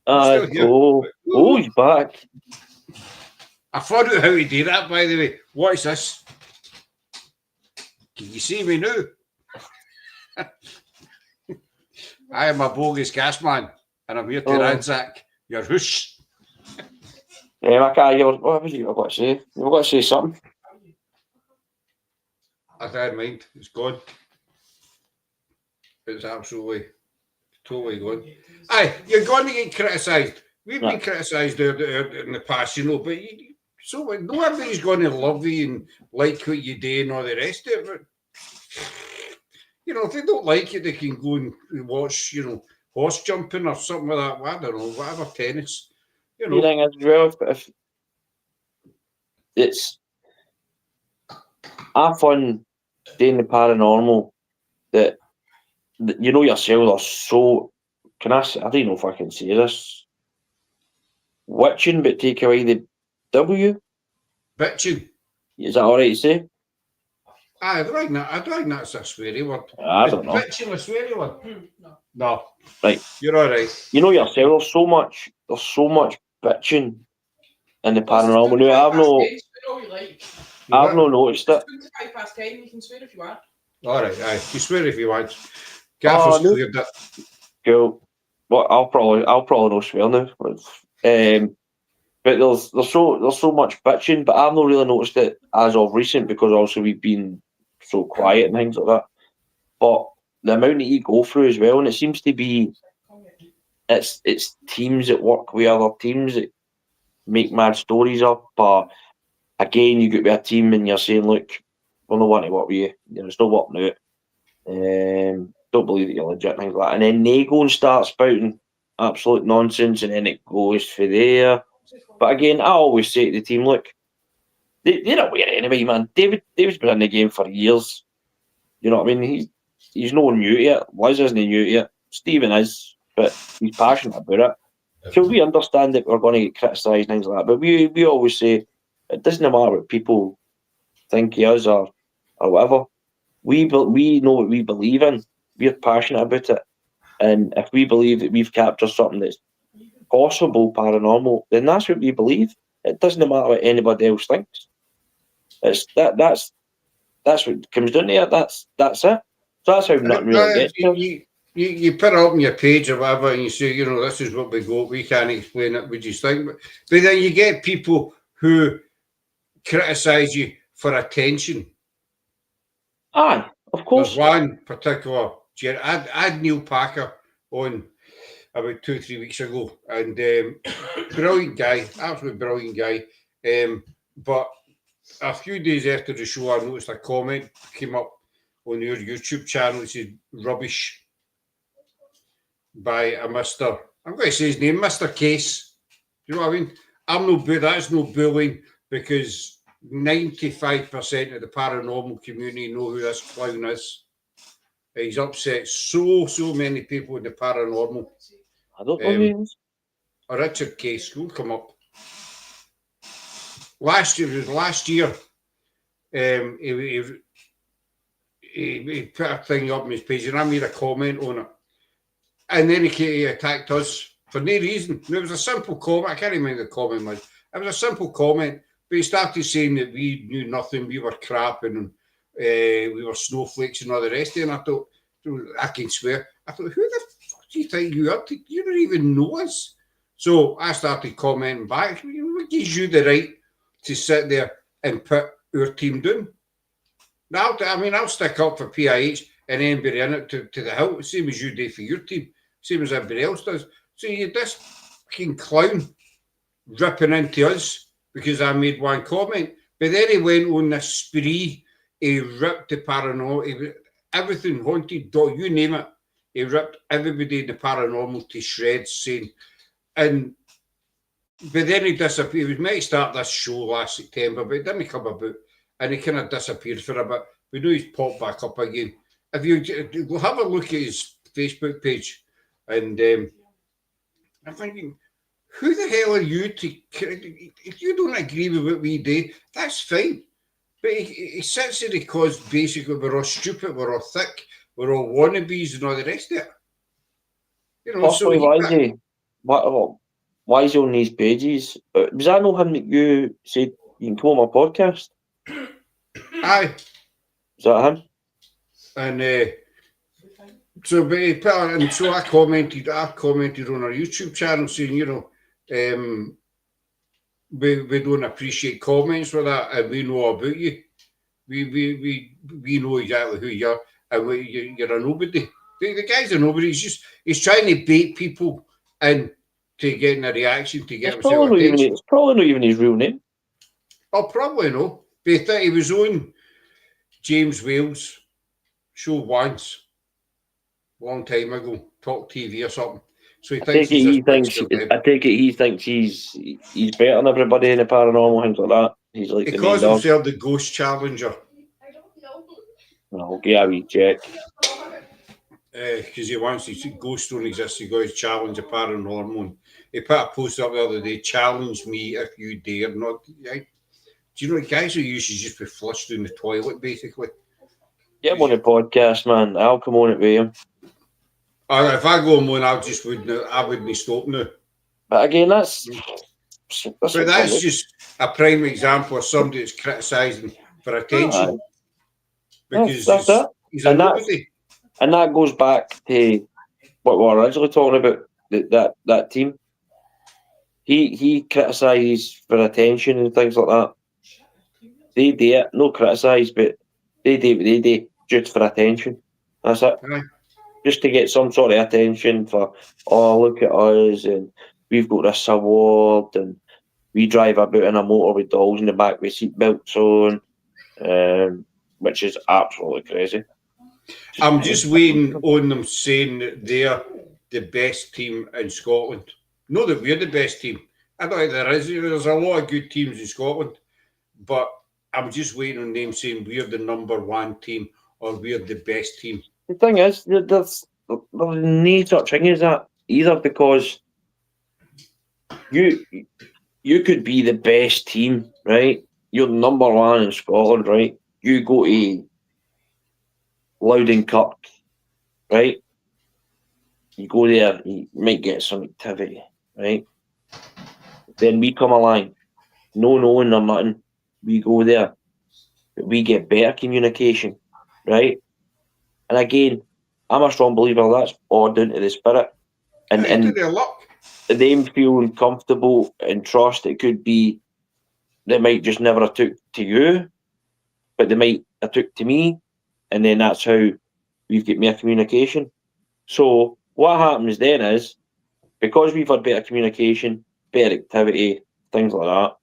S2: I'm still here.
S1: He's back.
S2: I found out how to do that, by the way. What is this? Can you see me now? I am a bogus gas man, and I'm here to ransack your house.
S1: What was you got to say? You've got to say something.
S2: I don't mind. It's gone. It's absolutely, totally gone. Aye, you're going to get criticised. We've been criticised in the past, you know, but so no everybody's going to love you and like what you do and all the rest of it. But, you know, if they don't like it, they can go and watch, you know, horse jumping or something like that. I don't know, whatever, tennis. You know.
S1: The thing is, well, if it's, I find doing the paranormal that you know yourself are so. Can I say? I don't know if I can say this. Witching, but take away the W.
S2: Bitching.
S1: Is that all right to say?
S2: I don't think that's a sweary word.
S1: I don't know.
S2: Bitching a sweary word? No.
S1: Right.
S2: You're all right.
S1: You know yourself. There's so much bitching in the paranormal. Now, I've not noticed it.
S3: 10:25, you can swear if you want.
S2: All right, aye. You swear if you want. Gaffer's cleared it.
S1: Cool. Well, I'll probably not swear now. But there's so much bitching, but I've not really noticed it as of recent because also we've been so quiet and things like that. But the amount that you go through as well, and it seems to be it's teams that work with other teams that make mad stories up. But again, you get with a team and you're saying, look, we're not wanting to work with you. You know, it's not working out. Don't believe that you're legit, things like that. And then they go and start spouting absolute nonsense, and then it goes for there. But again, I always say to the team, look, they're aware anyway, man. David's been in the game for years. You know what I mean? He's no new to it. Liz isn't new to it. Stephen is, but he's passionate about it. So we understand that we're going to get criticised, things like that. But we always say, it doesn't matter what people think he is or whatever. We know what we believe in. We're passionate about it. And if we believe that we've captured something that's possible paranormal, then that's what we believe. It doesn't matter what anybody else thinks. It's that's what it comes down to. It. That's it. So that's how nothing really gets.
S2: You put it up on your page or whatever, and you say, you know, this is what we got. We can't explain it. We just think, but then you get people who criticise you for attention.
S1: Aye, of course.
S2: There's one particular. I had Neil Packer on about 2-3 weeks ago, and brilliant guy, absolutely brilliant guy. But a few days after the show, I noticed a comment came up on your YouTube channel. It said rubbish by a Mr. I'm going to say his name, Mr. Case. Do you know what I mean? That's no bullying, because 95% of the paranormal community know who this clown is. He's upset so many people in the paranormal.
S1: I don't know who he is.
S2: Richard Case will come up. Last year, he put a thing up on his page, and I made a comment on it. And then he attacked us for no reason. It was a simple comment. I can't remember the comment was. It was a simple comment, but he started saying that we knew nothing, we were crap, and we were snowflakes and all the rest of it. And I thought, I can swear, I thought, who the fuck do you think you are? You don't even know us. So I started commenting back. What gives you the right to sit there and put our team down? Now, I'll stick up for PIH and anybody in it to the hilt, same as you do for your team, same as everybody else does. So you this fucking clown ripping into us because I made one comment, but then he went on this spree. He ripped the paranormal, everything haunted, you name it. He ripped everybody in the paranormal to shreds, saying, but then he disappeared. He was meant to start this show last September, but it didn't come about, and he kind of disappeared for a bit. We know he's popped back up again. If you have a look at his Facebook page, and I'm thinking, who the hell are you to? If you don't agree with what we do, that's fine. But he sits there because basically we're all stupid, we're all thick, we're all wannabes and all the rest of it. You know,
S1: Possibly, why is he on these pages? Was that not him that you said you can come on my podcast?
S2: Aye.
S1: Is that him?
S2: And so I commented on our YouTube channel saying, you know, we don't appreciate comments for that, and we know about you. We know exactly who you are, and you're a nobody. The guy's a nobody. He's trying to bait people into getting a reaction to get himself attention.
S1: It's probably not even his real name.
S2: Oh, probably no. But he was on James Wales' show once, long time ago, Talk TV or something. So I take it he thinks
S1: he's better than everybody in the paranormal, things like that. He's like
S2: he calls himself the Ghost Challenger.
S1: I'll get a wee check.
S2: Because he wants to ghosts don't exist, he goes challenge a paranormal. He put a post up the other day, challenge me if you dare not. Do you know the guys who usually just be flushed in the toilet, basically?
S1: Get him on the podcast, man. I'll come on it with him.
S2: If I go on, I wouldn't stop now.
S1: But again, that's
S2: just a prime example of somebody that's criticising for attention. Because he's a nobody.
S1: And that goes back to what we were originally talking about, that team. He criticises for attention and things like that. They do it, no criticise, but they do what they do just for attention. That's it.
S2: Right.
S1: Just to get some sort of attention for, oh, look at us, and we've got this award, and we drive about in a motor with dolls in the back with seatbelts on, which is absolutely crazy.
S2: I'm just waiting on them saying that they're the best team in Scotland. Not that we're the best team. I don't think there's a lot of good teams in Scotland, but I'm just waiting on them saying we're the number one team or we're the best team.
S1: The thing is, there's no such thing as that either, because you could be the best team, right? You're number one in Scotland, right? You go to Loudon Cup, right? You go there, you might get some activity, right? Then we come along, no knowing or nothing. We go there, but we get better communication, right? And again, I'm a strong believer that's all down to the spirit. And them feeling comfortable and trust. It could be they might just never have took to you, but they might have took to me, and then that's how we've got more communication. So what happens then is, because we've had better communication, better activity, things like that,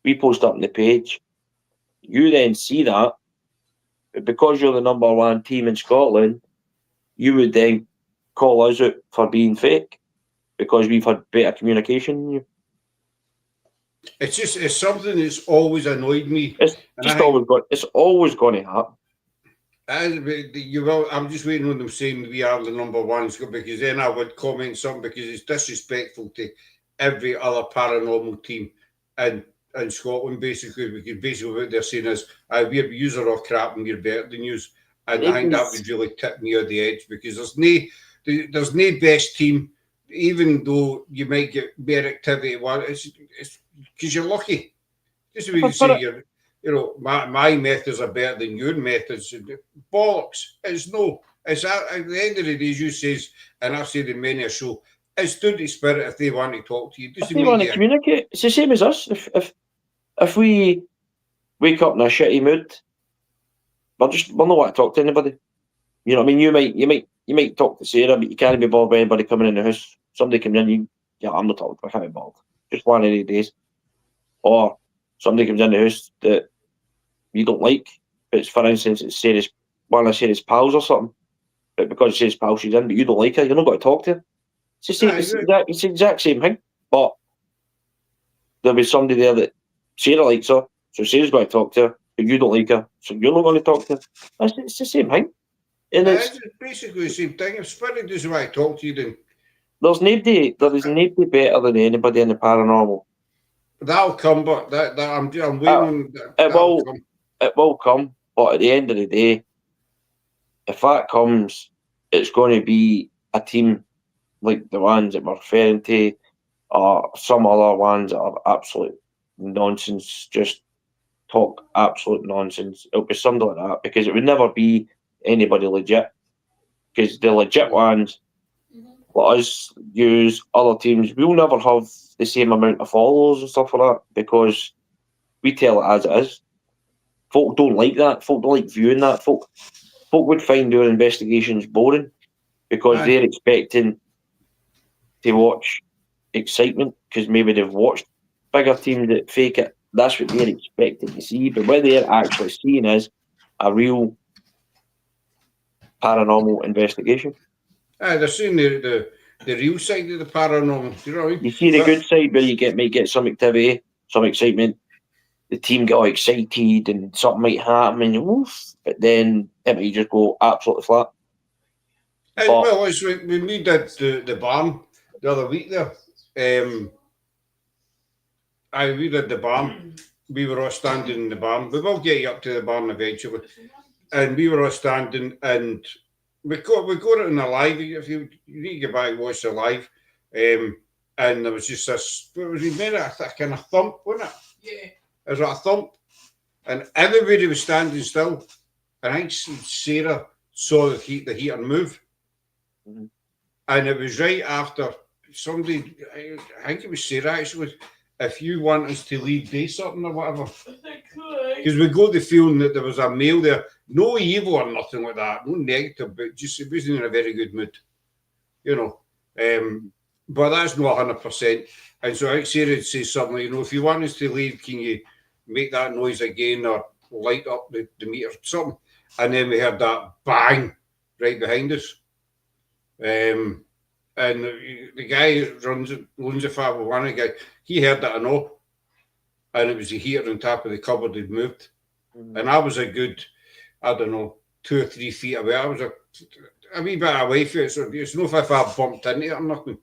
S1: we post up on the page, you then see that, but because you're the number one team in Scotland, you would then call us out for being fake because we've had better communication than you.
S2: It's something that's always annoyed me.
S1: It's always going to happen.
S2: I'm just waiting on them saying we are the number ones, because then I would comment something, because it's disrespectful to every other paranormal team in Scotland, basically, because basically what they're saying is we're user of crap and we're better than you. And I think that would really tip me on the edge, because there's no best team, even though you might get better activity. It's because you're lucky. Just the way you say my methods are better than your methods. Bollocks. It's no. It's at the end of the day, as you says, and I've said in many a show, it's down to spirit if they want to talk to you.
S1: If they want to communicate, it's the same as us. If we wake up in a shitty mood, we'll not want to talk to anybody. You know what I mean? You might talk to Sarah, but you can't be bothered by anybody coming in the house. Somebody comes in, I'm not talking. I can't be bothered. Just one of these days. Or somebody comes in the house that you don't like. But for instance, it's one of Sarah's pals or something. But because Sarah's pal, she's in, but you don't like her, you're not going to talk to her. It's the exact same thing. But there'll be somebody there that Sarah likes her, so Sarah's going to talk to her, but you don't like her, so you're not going to talk to her. It's the same thing. And
S2: it's basically the same thing. If Spirit doesn't want to talk to you, then
S1: there is nobody better than anybody in the paranormal.
S2: That'll come, but I'm waiting on that.
S1: It will come, but at the end of the day, if that comes, it's going to be a team like the ones that we're referring to, or some other ones that are absolute nonsense, just talk absolute nonsense. It'll be something like that, because it would never be anybody legit. Because the legit ones, let us use other teams, we'll never have the same amount of followers and stuff like that, because we tell it as it is. Folk don't like that. Folk don't like viewing that. Folk would find our investigations boring, because they're expecting to watch excitement, because maybe they've watched bigger teams that fake it. That's what they're expecting to see. But what they're actually seeing is a real paranormal investigation.
S2: They're seeing the real side of the paranormal. Do you know what I mean?
S1: You see the good side where you might get some activity, some excitement. The team get all excited and something might happen, and but then it might just go absolutely flat.
S2: Well, it's when we did the barn the other week there. We did the barn. We were all standing in the barn. We will get you up to the barn eventually. And we were all standing, and we got it in the live. If you need to go back and watch the live, and there was just this. It was made a kind of thump, wasn't it?
S3: Yeah.
S2: It was like a thump, and everybody was standing still. And I think Sarah saw the heater move, and it was right after somebody. I think it was Sarah actually. If you want us to leave, do something or whatever. Because we got the feeling that there was a male there, no evil or nothing like that, no negative, but just it wasn't in a very good mood, you know. But that's not 100%. And so I think Sarah would say something, you know, if you want us to leave, can you make that noise again or light up the meter, something? And then we heard that bang right behind us. And the guy runs a 501, guy, he heard that, I know, and it was the heater on top of the cupboard had moved. And I was a good, I don't know, 2 or 3 feet away. I was a wee bit away from it, so it's not if I bumped into it or nothing.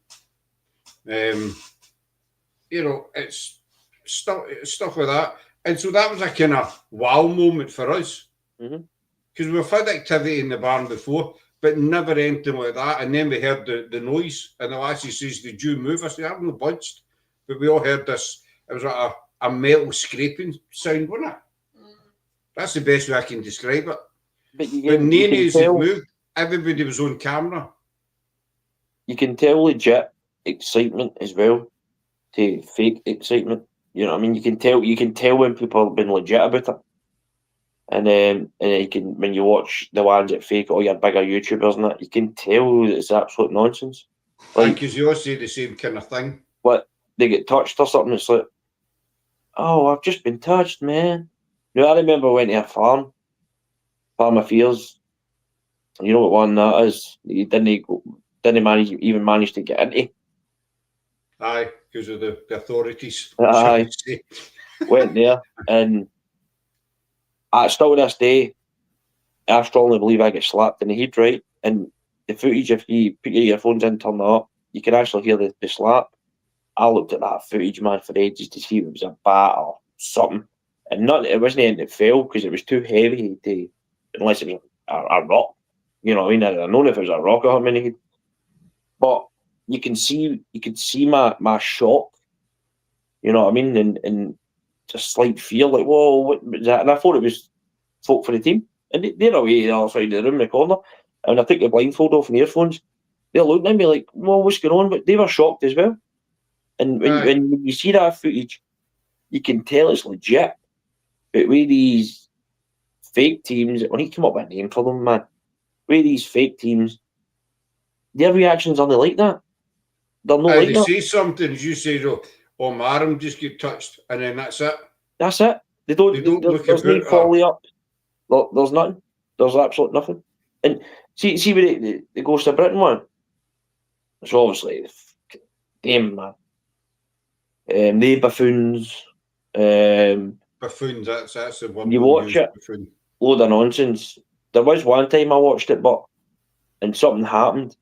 S2: You know, it's stuff like that. And so that was a kind of wow moment for us. Because we've had activity in the barn before, but never anything like that. And then we heard the noise, and the lassie says, "Did you move?" I said, "I've not budged." But we all heard this. It was like a metal scraping sound, wasn't it? That's the best way I can describe it. But Nani's had moved. Everybody was on camera.
S1: You can tell legit excitement as well to fake excitement. You know what I mean? You can tell when people have been legit about it. And you can, when you watch the ones that fake all your bigger YouTubers and that, you can tell that it's absolute nonsense.
S2: Like, because you all say the same kind of thing.
S1: What, they get touched or something, it's like, oh, I've just been touched, man. Now, I remember I went to a farm affairs. You know what one that is? He didn't manage to get into.
S2: Aye, because of the authorities.
S1: Aye. Went there, and still to this day, I strongly believe I get slapped in the head, right? And the footage, if you put your earphones in, turn that up, you can actually hear the slap. I looked at that footage, man, for ages to see if it was a bat or something. And it wasn't anything that fell because it was too heavy unless it was a rock. You know what I mean? I don't know if it was a rock or something in the head. But you can see my shock. You know what I mean? And just slight fear, like, whoa, what was that? And I thought it was folk for the team. And they're away the other side of the room in the corner. And I took the blindfold off and earphones. They're looking at me like, well, what's going on? But they were shocked as well. And when you see that footage, you can tell it's legit. But with these fake teams, when he come up with a name for them, man, with these fake teams, their reactions aren't like that. They're not like
S2: they
S1: that.
S2: say something, as you say, oh, my arm just get touched, and then that's it.
S1: That's it. They don't look there's no folly up. There's nothing. There's absolutely nothing. And see with the Ghost of Britain one, it's obviously them, man. They buffoons.
S2: Buffoons, that's the one.
S1: You watch it,
S2: buffoon.
S1: Load of nonsense. There was one time I watched it, and something happened.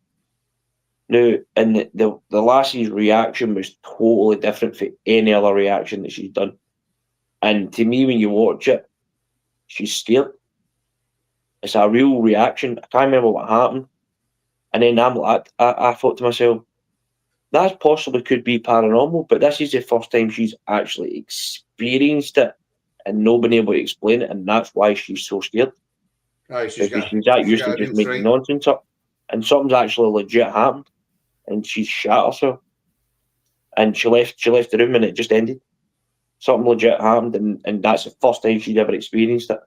S1: Now, and the lassie's reaction was totally different from any other reaction that she's done. And to me, when you watch it, she's scared. It's a real reaction. I can't remember what happened. And then I thought to myself, that possibly could be paranormal, but this is the first time she's actually experienced it and not been able to explain it, and that's why she's so scared.
S2: Aye,
S1: she's that used to just making nonsense up. And something's actually legit happened, and she's shat herself. And she left the room and it just ended. Something legit happened, and that's the first time she'd ever experienced it.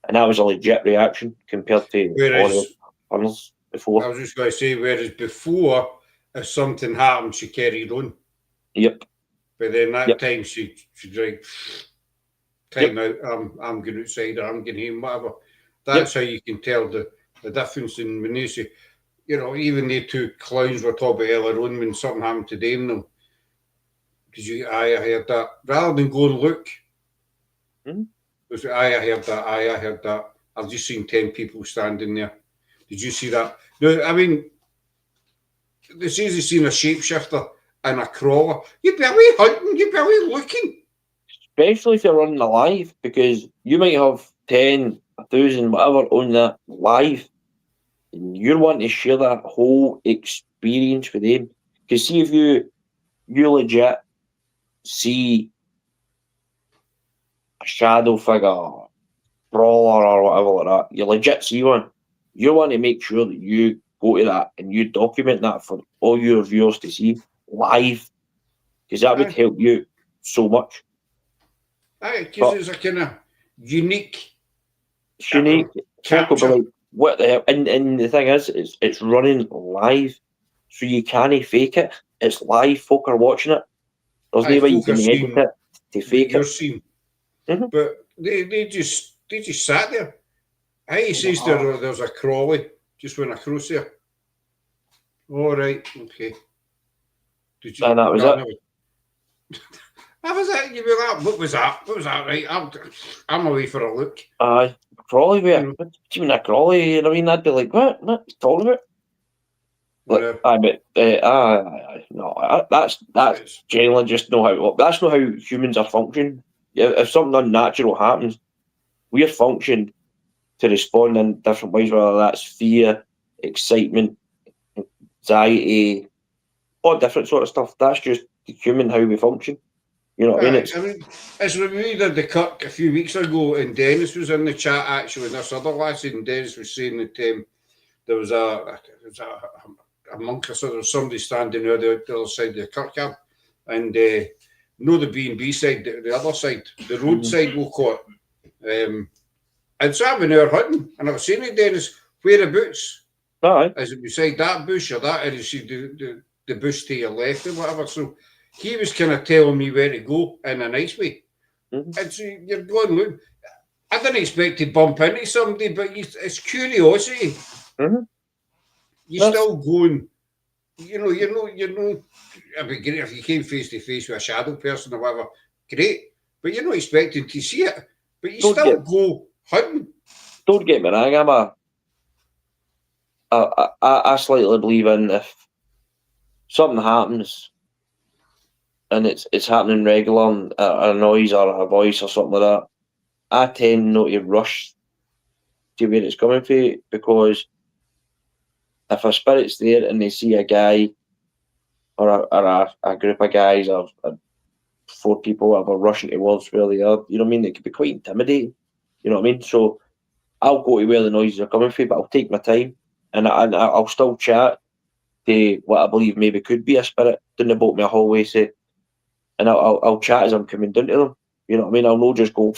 S1: And that was a legit reaction compared to all the others before.
S2: I was just going to say, whereas before, if something happened, she carried on.
S1: Yep.
S2: But then that time, she'd like, time out, I'm going outside, or I'm going home, whatever. That's how you can tell the difference in when they say, you know, even the two clowns were talking about earlier on when something happened to them. Because I heard that. Rather than go and look, I heard that. I've just seen 10 people standing there. Did you see that? No, I mean, they say they've seen a shapeshifter and a crawler. You'd be away hunting, you'd be away looking.
S1: Especially if you're running a live, because you might have 10, 1,000, whatever on that live, and you're wanting to share that whole experience with them. Because see, if you legit see a shadow figure, brawler or whatever like that, you legit see one, you want to make sure that you go to that and you document that for all your viewers to see live, because that would help you so much.
S2: Because it's a kind of unique.
S1: It's unique. Talk about like, what the hell, and the thing is, it's running live, so you can't fake it. It's live. Folk are watching it. There's no way you can edit it to fake it.
S2: But they just sat there. He says there's a crawley just went across there. All right, okay. Did you?
S1: And that was it.
S2: That was it. You were like, what was that? What was that? Right, I'm away for a look.
S1: Aye, crawley. What do you mean a crawley? You know what I mean? I'd be like, what? What are you talking about? No, that's generally just know how. That's not how humans are functioning. If something unnatural happens, we're functioned to respond in different ways, whether that's fear, excitement, anxiety, all different sort of stuff. That's just human how we function. You know what I mean?
S2: It's when we did the cut a few weeks ago, and Dennis was in the chat actually, and this other lassie, and Dennis was saying that there was a monk or so, there was somebody standing there the other side of the cut camp, and no, the B&B side, the other side, the road side, we'll call it. And so I've been there hunting, and I was saying to Dennis, whereabouts? Is it beside that bush or that? And you see the bush to your left or whatever. So he was kind of telling me where to go in a nice way. And so you're going, look, I didn't expect to bump into somebody, but it's curiosity.
S1: Mhm.
S2: You're
S1: That's-
S2: still going. You know. It'd be great if you came face to face with a shadow person or whatever. Great, but you're not expecting to see it. But you
S1: Don't
S2: still
S1: get-
S2: go hunting.
S1: Don't get me wrong, I slightly believe in if something happens and it's happening regular, a noise or a voice or something like that, I tend not to rush to where it's coming from, because if a spirit's there and they see a guy or a group of guys or 4 people, whatever, rushing towards where they are, you know what I mean? It could be quite intimidating. You know what I mean? So I'll go to where the noises are coming from, but I'll take my time and I'll still chat to what I believe maybe could be a spirit down the bottom of my hallway, say, and I'll chat as I'm coming down to them. You know what I mean? I'll not just go,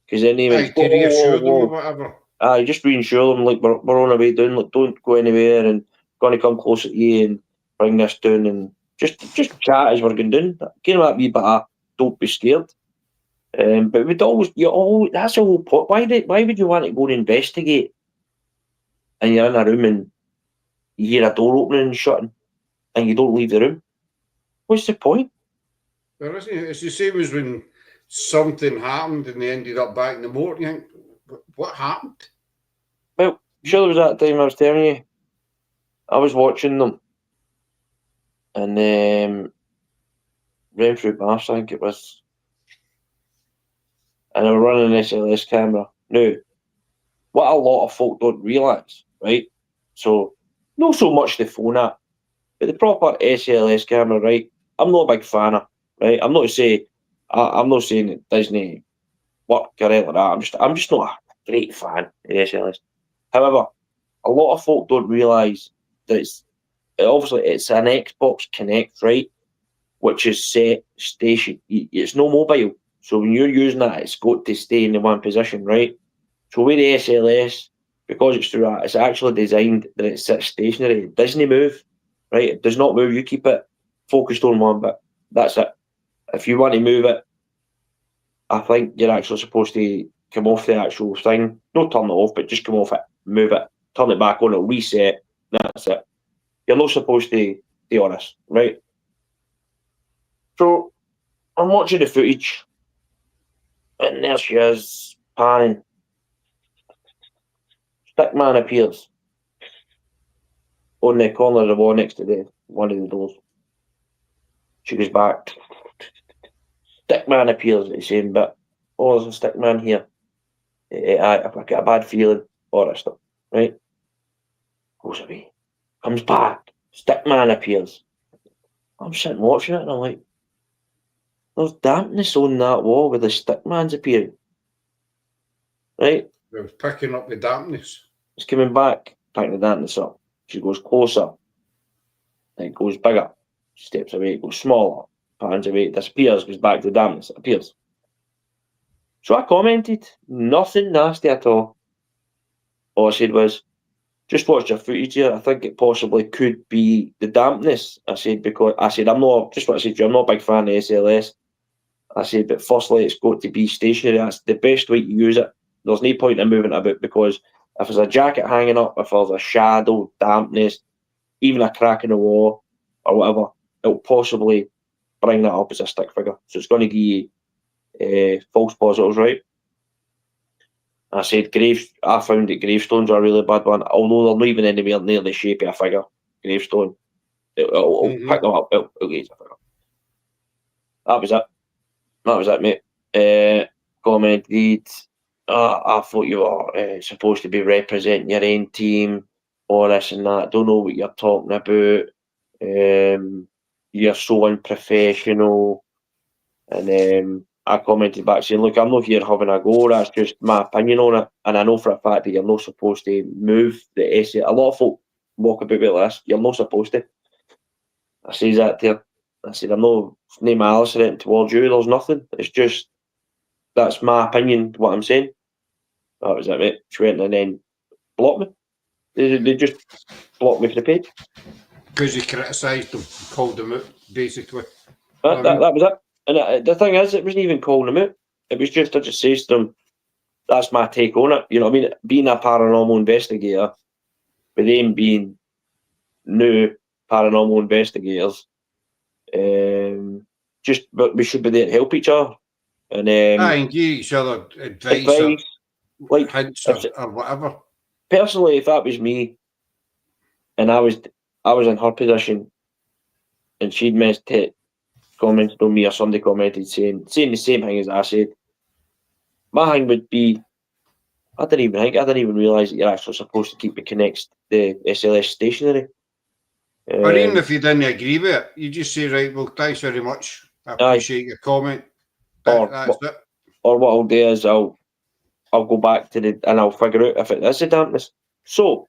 S1: because then they
S2: Aye,
S1: might go,
S2: to reassure them or
S1: whoa.
S2: whatever.
S1: Aye, just reassure them, like, we're on our way down, like, don't go anywhere and going to come closer to you and bring this down, and just chat as we're going down. Kind of that wee bit of don't be scared. But we'd always, that's the whole point. Why would you want to go and investigate and you're in a room and you hear a door opening and shutting and you don't leave the room? What's the point?
S2: Well, isn't it? It's the same as when something happened and they ended up back in the moat. You think, what happened?
S1: Well, sure, there was that time I was telling you, I was watching them and Renfrew Baths, I think it was, and they were running an SLS camera. Now, what a lot of folk don't realise, right? So, not so much the phone app, but the proper SLS camera, right? I'm not a big fan of, right? I'm not saying that Disney work or anything like that. I'm just not a great fan of SLS. However, a lot of folk don't realise that obviously it's an Xbox Connect, right? Which is set station. It's no mobile. So when you're using that, it's got to stay in the one position, right? So with the SLS, because it's through that, it's actually designed that it sits stationary. It doesn't move, right? It does not move. You keep it focused on one bit. That's it. If you want to move it, I think you're actually supposed to come off the actual thing. Not turn it off, but just come off it, move it, turn it back on, it'll reset. That's it. You're not supposed to be honest, right? So I'm watching the footage, and there she is, panning. Stickman appears on the corner of the wall next to one of the doors. She goes back. Stickman appears at the same bit. Oh, there's a stickman here. I get a bad feeling. All that stuff, right? Goes away. Comes back. Stickman appears. I'm sitting watching it and I'm like, there's dampness on that wall where the stickman's appearing. Right?
S2: They was picking up the dampness.
S1: It's coming back, picking the dampness up. She goes closer. Then it goes bigger. Steps away, it goes smaller. Pans away, it disappears, goes back to the dampness, it appears. So I commented, nothing nasty at all. All I said was, just watch your footage here. I think it possibly could be the dampness. I said, I'm not, just what I said to you, I'm not a big fan of SLS. I said, but firstly, it's got to be stationary. That's the best way to use it. There's no point in moving it about, because if there's a jacket hanging up, if there's a shadow, dampness, even a crack in the wall or whatever, it'll possibly bring that up as a stick figure. So it's going to give you false positives, right? I said I found that gravestones are a really bad one, although they're not even anywhere near the shape of a figure. Gravestone, it'll pick them up. It'll get a figure. That was it, mate. Commented, I thought you were supposed to be representing your own team, or this and that. Don't know what you're talking about. You're so unprofessional. And I commented back saying, look, I'm not here having a go. That's just my opinion on it. And I know for a fact that you're not supposed to move the essay. A lot of folk walk about with this. You're not supposed to. I says that to her. I said, I'm no malice or anything towards you. There's nothing. It's just, that's my opinion, what I'm saying. That was it, mate. She went and then blocked me. They just blocked me from the page.
S2: Because you criticised them, called them out, basically.
S1: That was it. And the thing is, it wasn't even calling them out. It was just, I just says to them, that's my take on it. You know what I mean? Being a paranormal investigator, with them being new paranormal investigators, but we should be there to help each other and
S2: and give each other advice or
S1: like
S2: hints or whatever.
S1: Personally, if that was me, and I was in her position, and she'd commented on me, or somebody commented saying the same thing as I said, my thing would be, I didn't even realise that you're actually supposed to keep the SLS stationary.
S2: Or even if you didn't agree with it, you just say, right, well, thanks very much. I appreciate your comment. That's it.
S1: Or what I'll do is I'll go back to and I'll figure out if it is the dampness. So,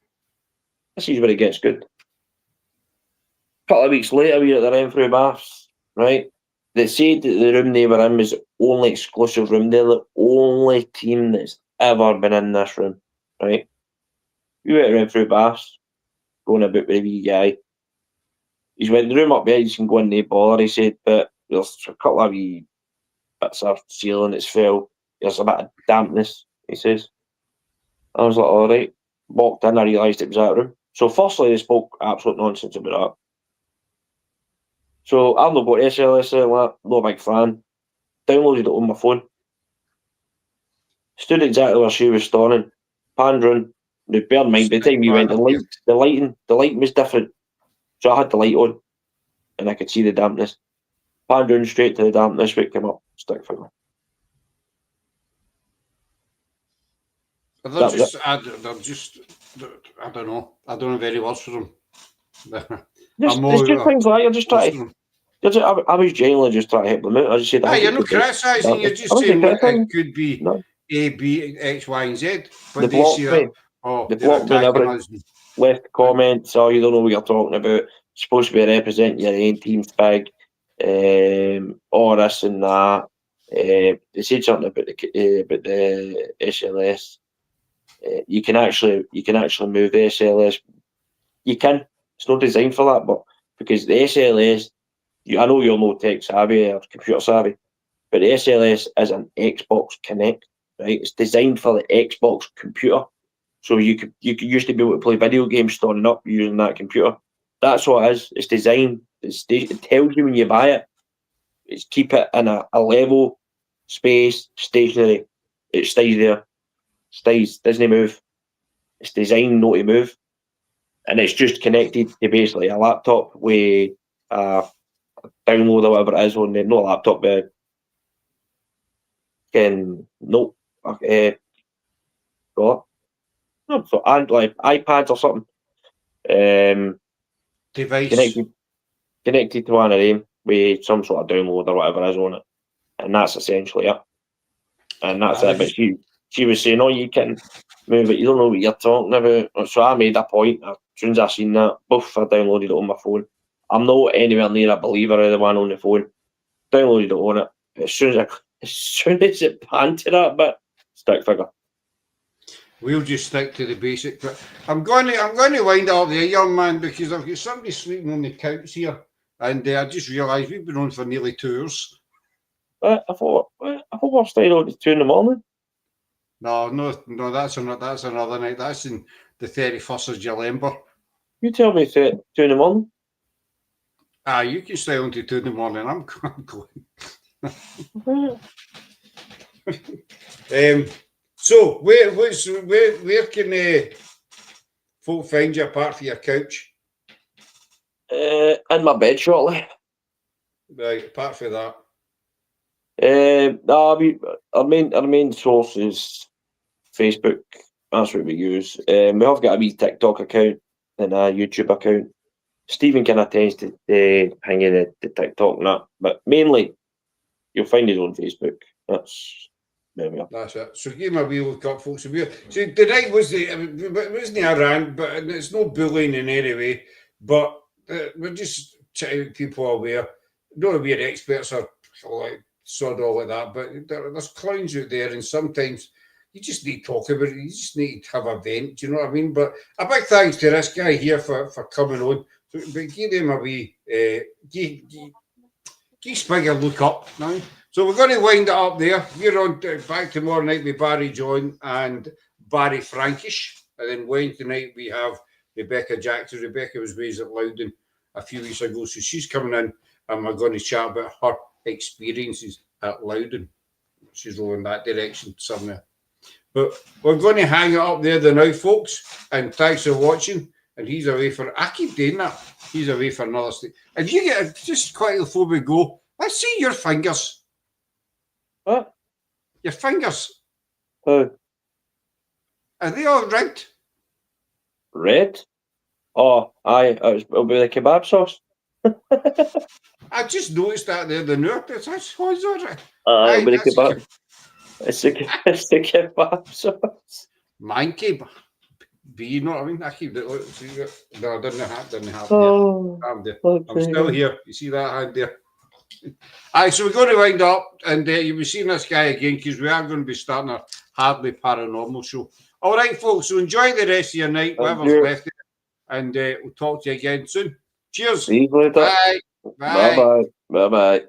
S1: this is where it gets good. A couple of weeks later, we were at the Renfrew Baths, right? They said that the room they were in was the only exclusive room. They're the only team that's ever been in this room, right? We went to Renfrew Baths, going about with a wee guy. He's went in the room up there, you can go in, no bother, he said, but there's a couple of wee bits of ceiling that's fell. There's a bit of dampness, he says. I was like, all right. Walked in, I realised it was that room. So firstly, they spoke absolute nonsense about that. So I've not got SLS, not a big fan. Downloaded it on my phone. Stood exactly where she was standing. Panned round. Now, bear in mind, by the time we went, the lighting was different. So I had the light on, and I could see the dampness. Panned round straight to the dampness, where it came up, stick figure.
S2: I don't know. I don't have any words for them.
S1: It's just things like you're just trying to. I was genuinely just trying to help them out. I just said,
S2: you're not criticising. You're just saying it could be A, B, X, Y, and Z. But
S1: they blocked me. They blocked me and everything. Left comments. Oh, you don't know what you're talking about. Supposed to be representing your own team, Spig. All this and that. They said something about the SLS. You can actually move the SLS. You can. It's not designed for that, but because the SLS, I know you're no tech savvy or computer savvy, but the SLS is an Xbox Connect, right? It's designed for the Xbox computer, so you could used to be able to play video games standing up using that computer. That's what it is. It's designed. It tells you when you buy it. It's keep it in a level space, stationary. It stays there. Doesn't move. It's designed not to move, and it's just connected to basically a laptop with a download or whatever it is on there. Not a laptop, but so and like iPads or something.
S2: Device
S1: connected to one of them with some sort of download or whatever is on it, and that's essentially it. And that's it. But she was saying, "Oh, you can move it. You don't know what you're talking about." So I made a point. As soon as I seen that, I downloaded it on my phone. I'm not anywhere near a believer of the one on the phone. Downloaded it on it. As soon as it panned to that bit, stick figure.
S2: We'll just stick to the basic. But I'm going to wind up there, young man, because I've got somebody sleeping on the couch here, and I just realised we've been on for nearly 2 hours.
S1: I thought we're staying on at 2 in the morning.
S2: No, that's another night. That's in the 31st of July.
S1: You tell me 2 in the morning.
S2: You can stay on to 2 in the morning. I'm going. So where can folk find you apart from your couch?
S1: In my bed shortly.
S2: Right, apart from that.
S1: Our main source is Facebook. That's what we use. We have got a wee TikTok account and a YouTube account. Stephen kind of tends to hang in the TikTok and that, but mainly you'll find us on Facebook. There we are.
S2: That's it. So give him a wee look up, folks. So the night wasn't a rant, but it's no bullying in any way. But we're just trying to make people aware. Not that we're experts or like sod all of that, but there's clowns out there, and sometimes you just need to talk about it. You just need to have a vent. Do you know what I mean? But a big thanks to this guy here for coming on. But give him a wee give Spig a look up now. So we're going to wind it up there. We're on back tomorrow night with Barry John and Barry Frankish. And then Wednesday night we have Rebecca Jackson. Rebecca was raised at Loudon a few weeks ago. So she's coming in and we're going to chat about her experiences at Loudon. She's rolling that direction somewhere. But we're going to hang it up there now, folks. And thanks for watching. And he's away for, I keep doing that. He's away for another state. If you get, just quickly before we go, let's see your fingers.
S1: What?
S2: Your fingers.
S1: Oh,
S2: Are they all red?
S1: red? Oh, aye. It'll be the kebab sauce.
S2: I just noticed that there, the nerve. That's what's that?
S1: It'll be the
S2: that's
S1: kebab. It's the kebab sauce.
S2: Mine kebab. You know what I mean? I keep it. No, I didn't have
S1: Oh,
S2: there. I'm still here. You see that hand there? Aye, so we're going to wind up, and you'll be seeing this guy again because we are going to be starting a Hardly Paranormal show. All right, folks. So enjoy the rest of your night, whatever's left, and we'll talk to you again soon. Cheers.
S1: See you later.
S2: Bye.
S1: Bye bye. Bye bye.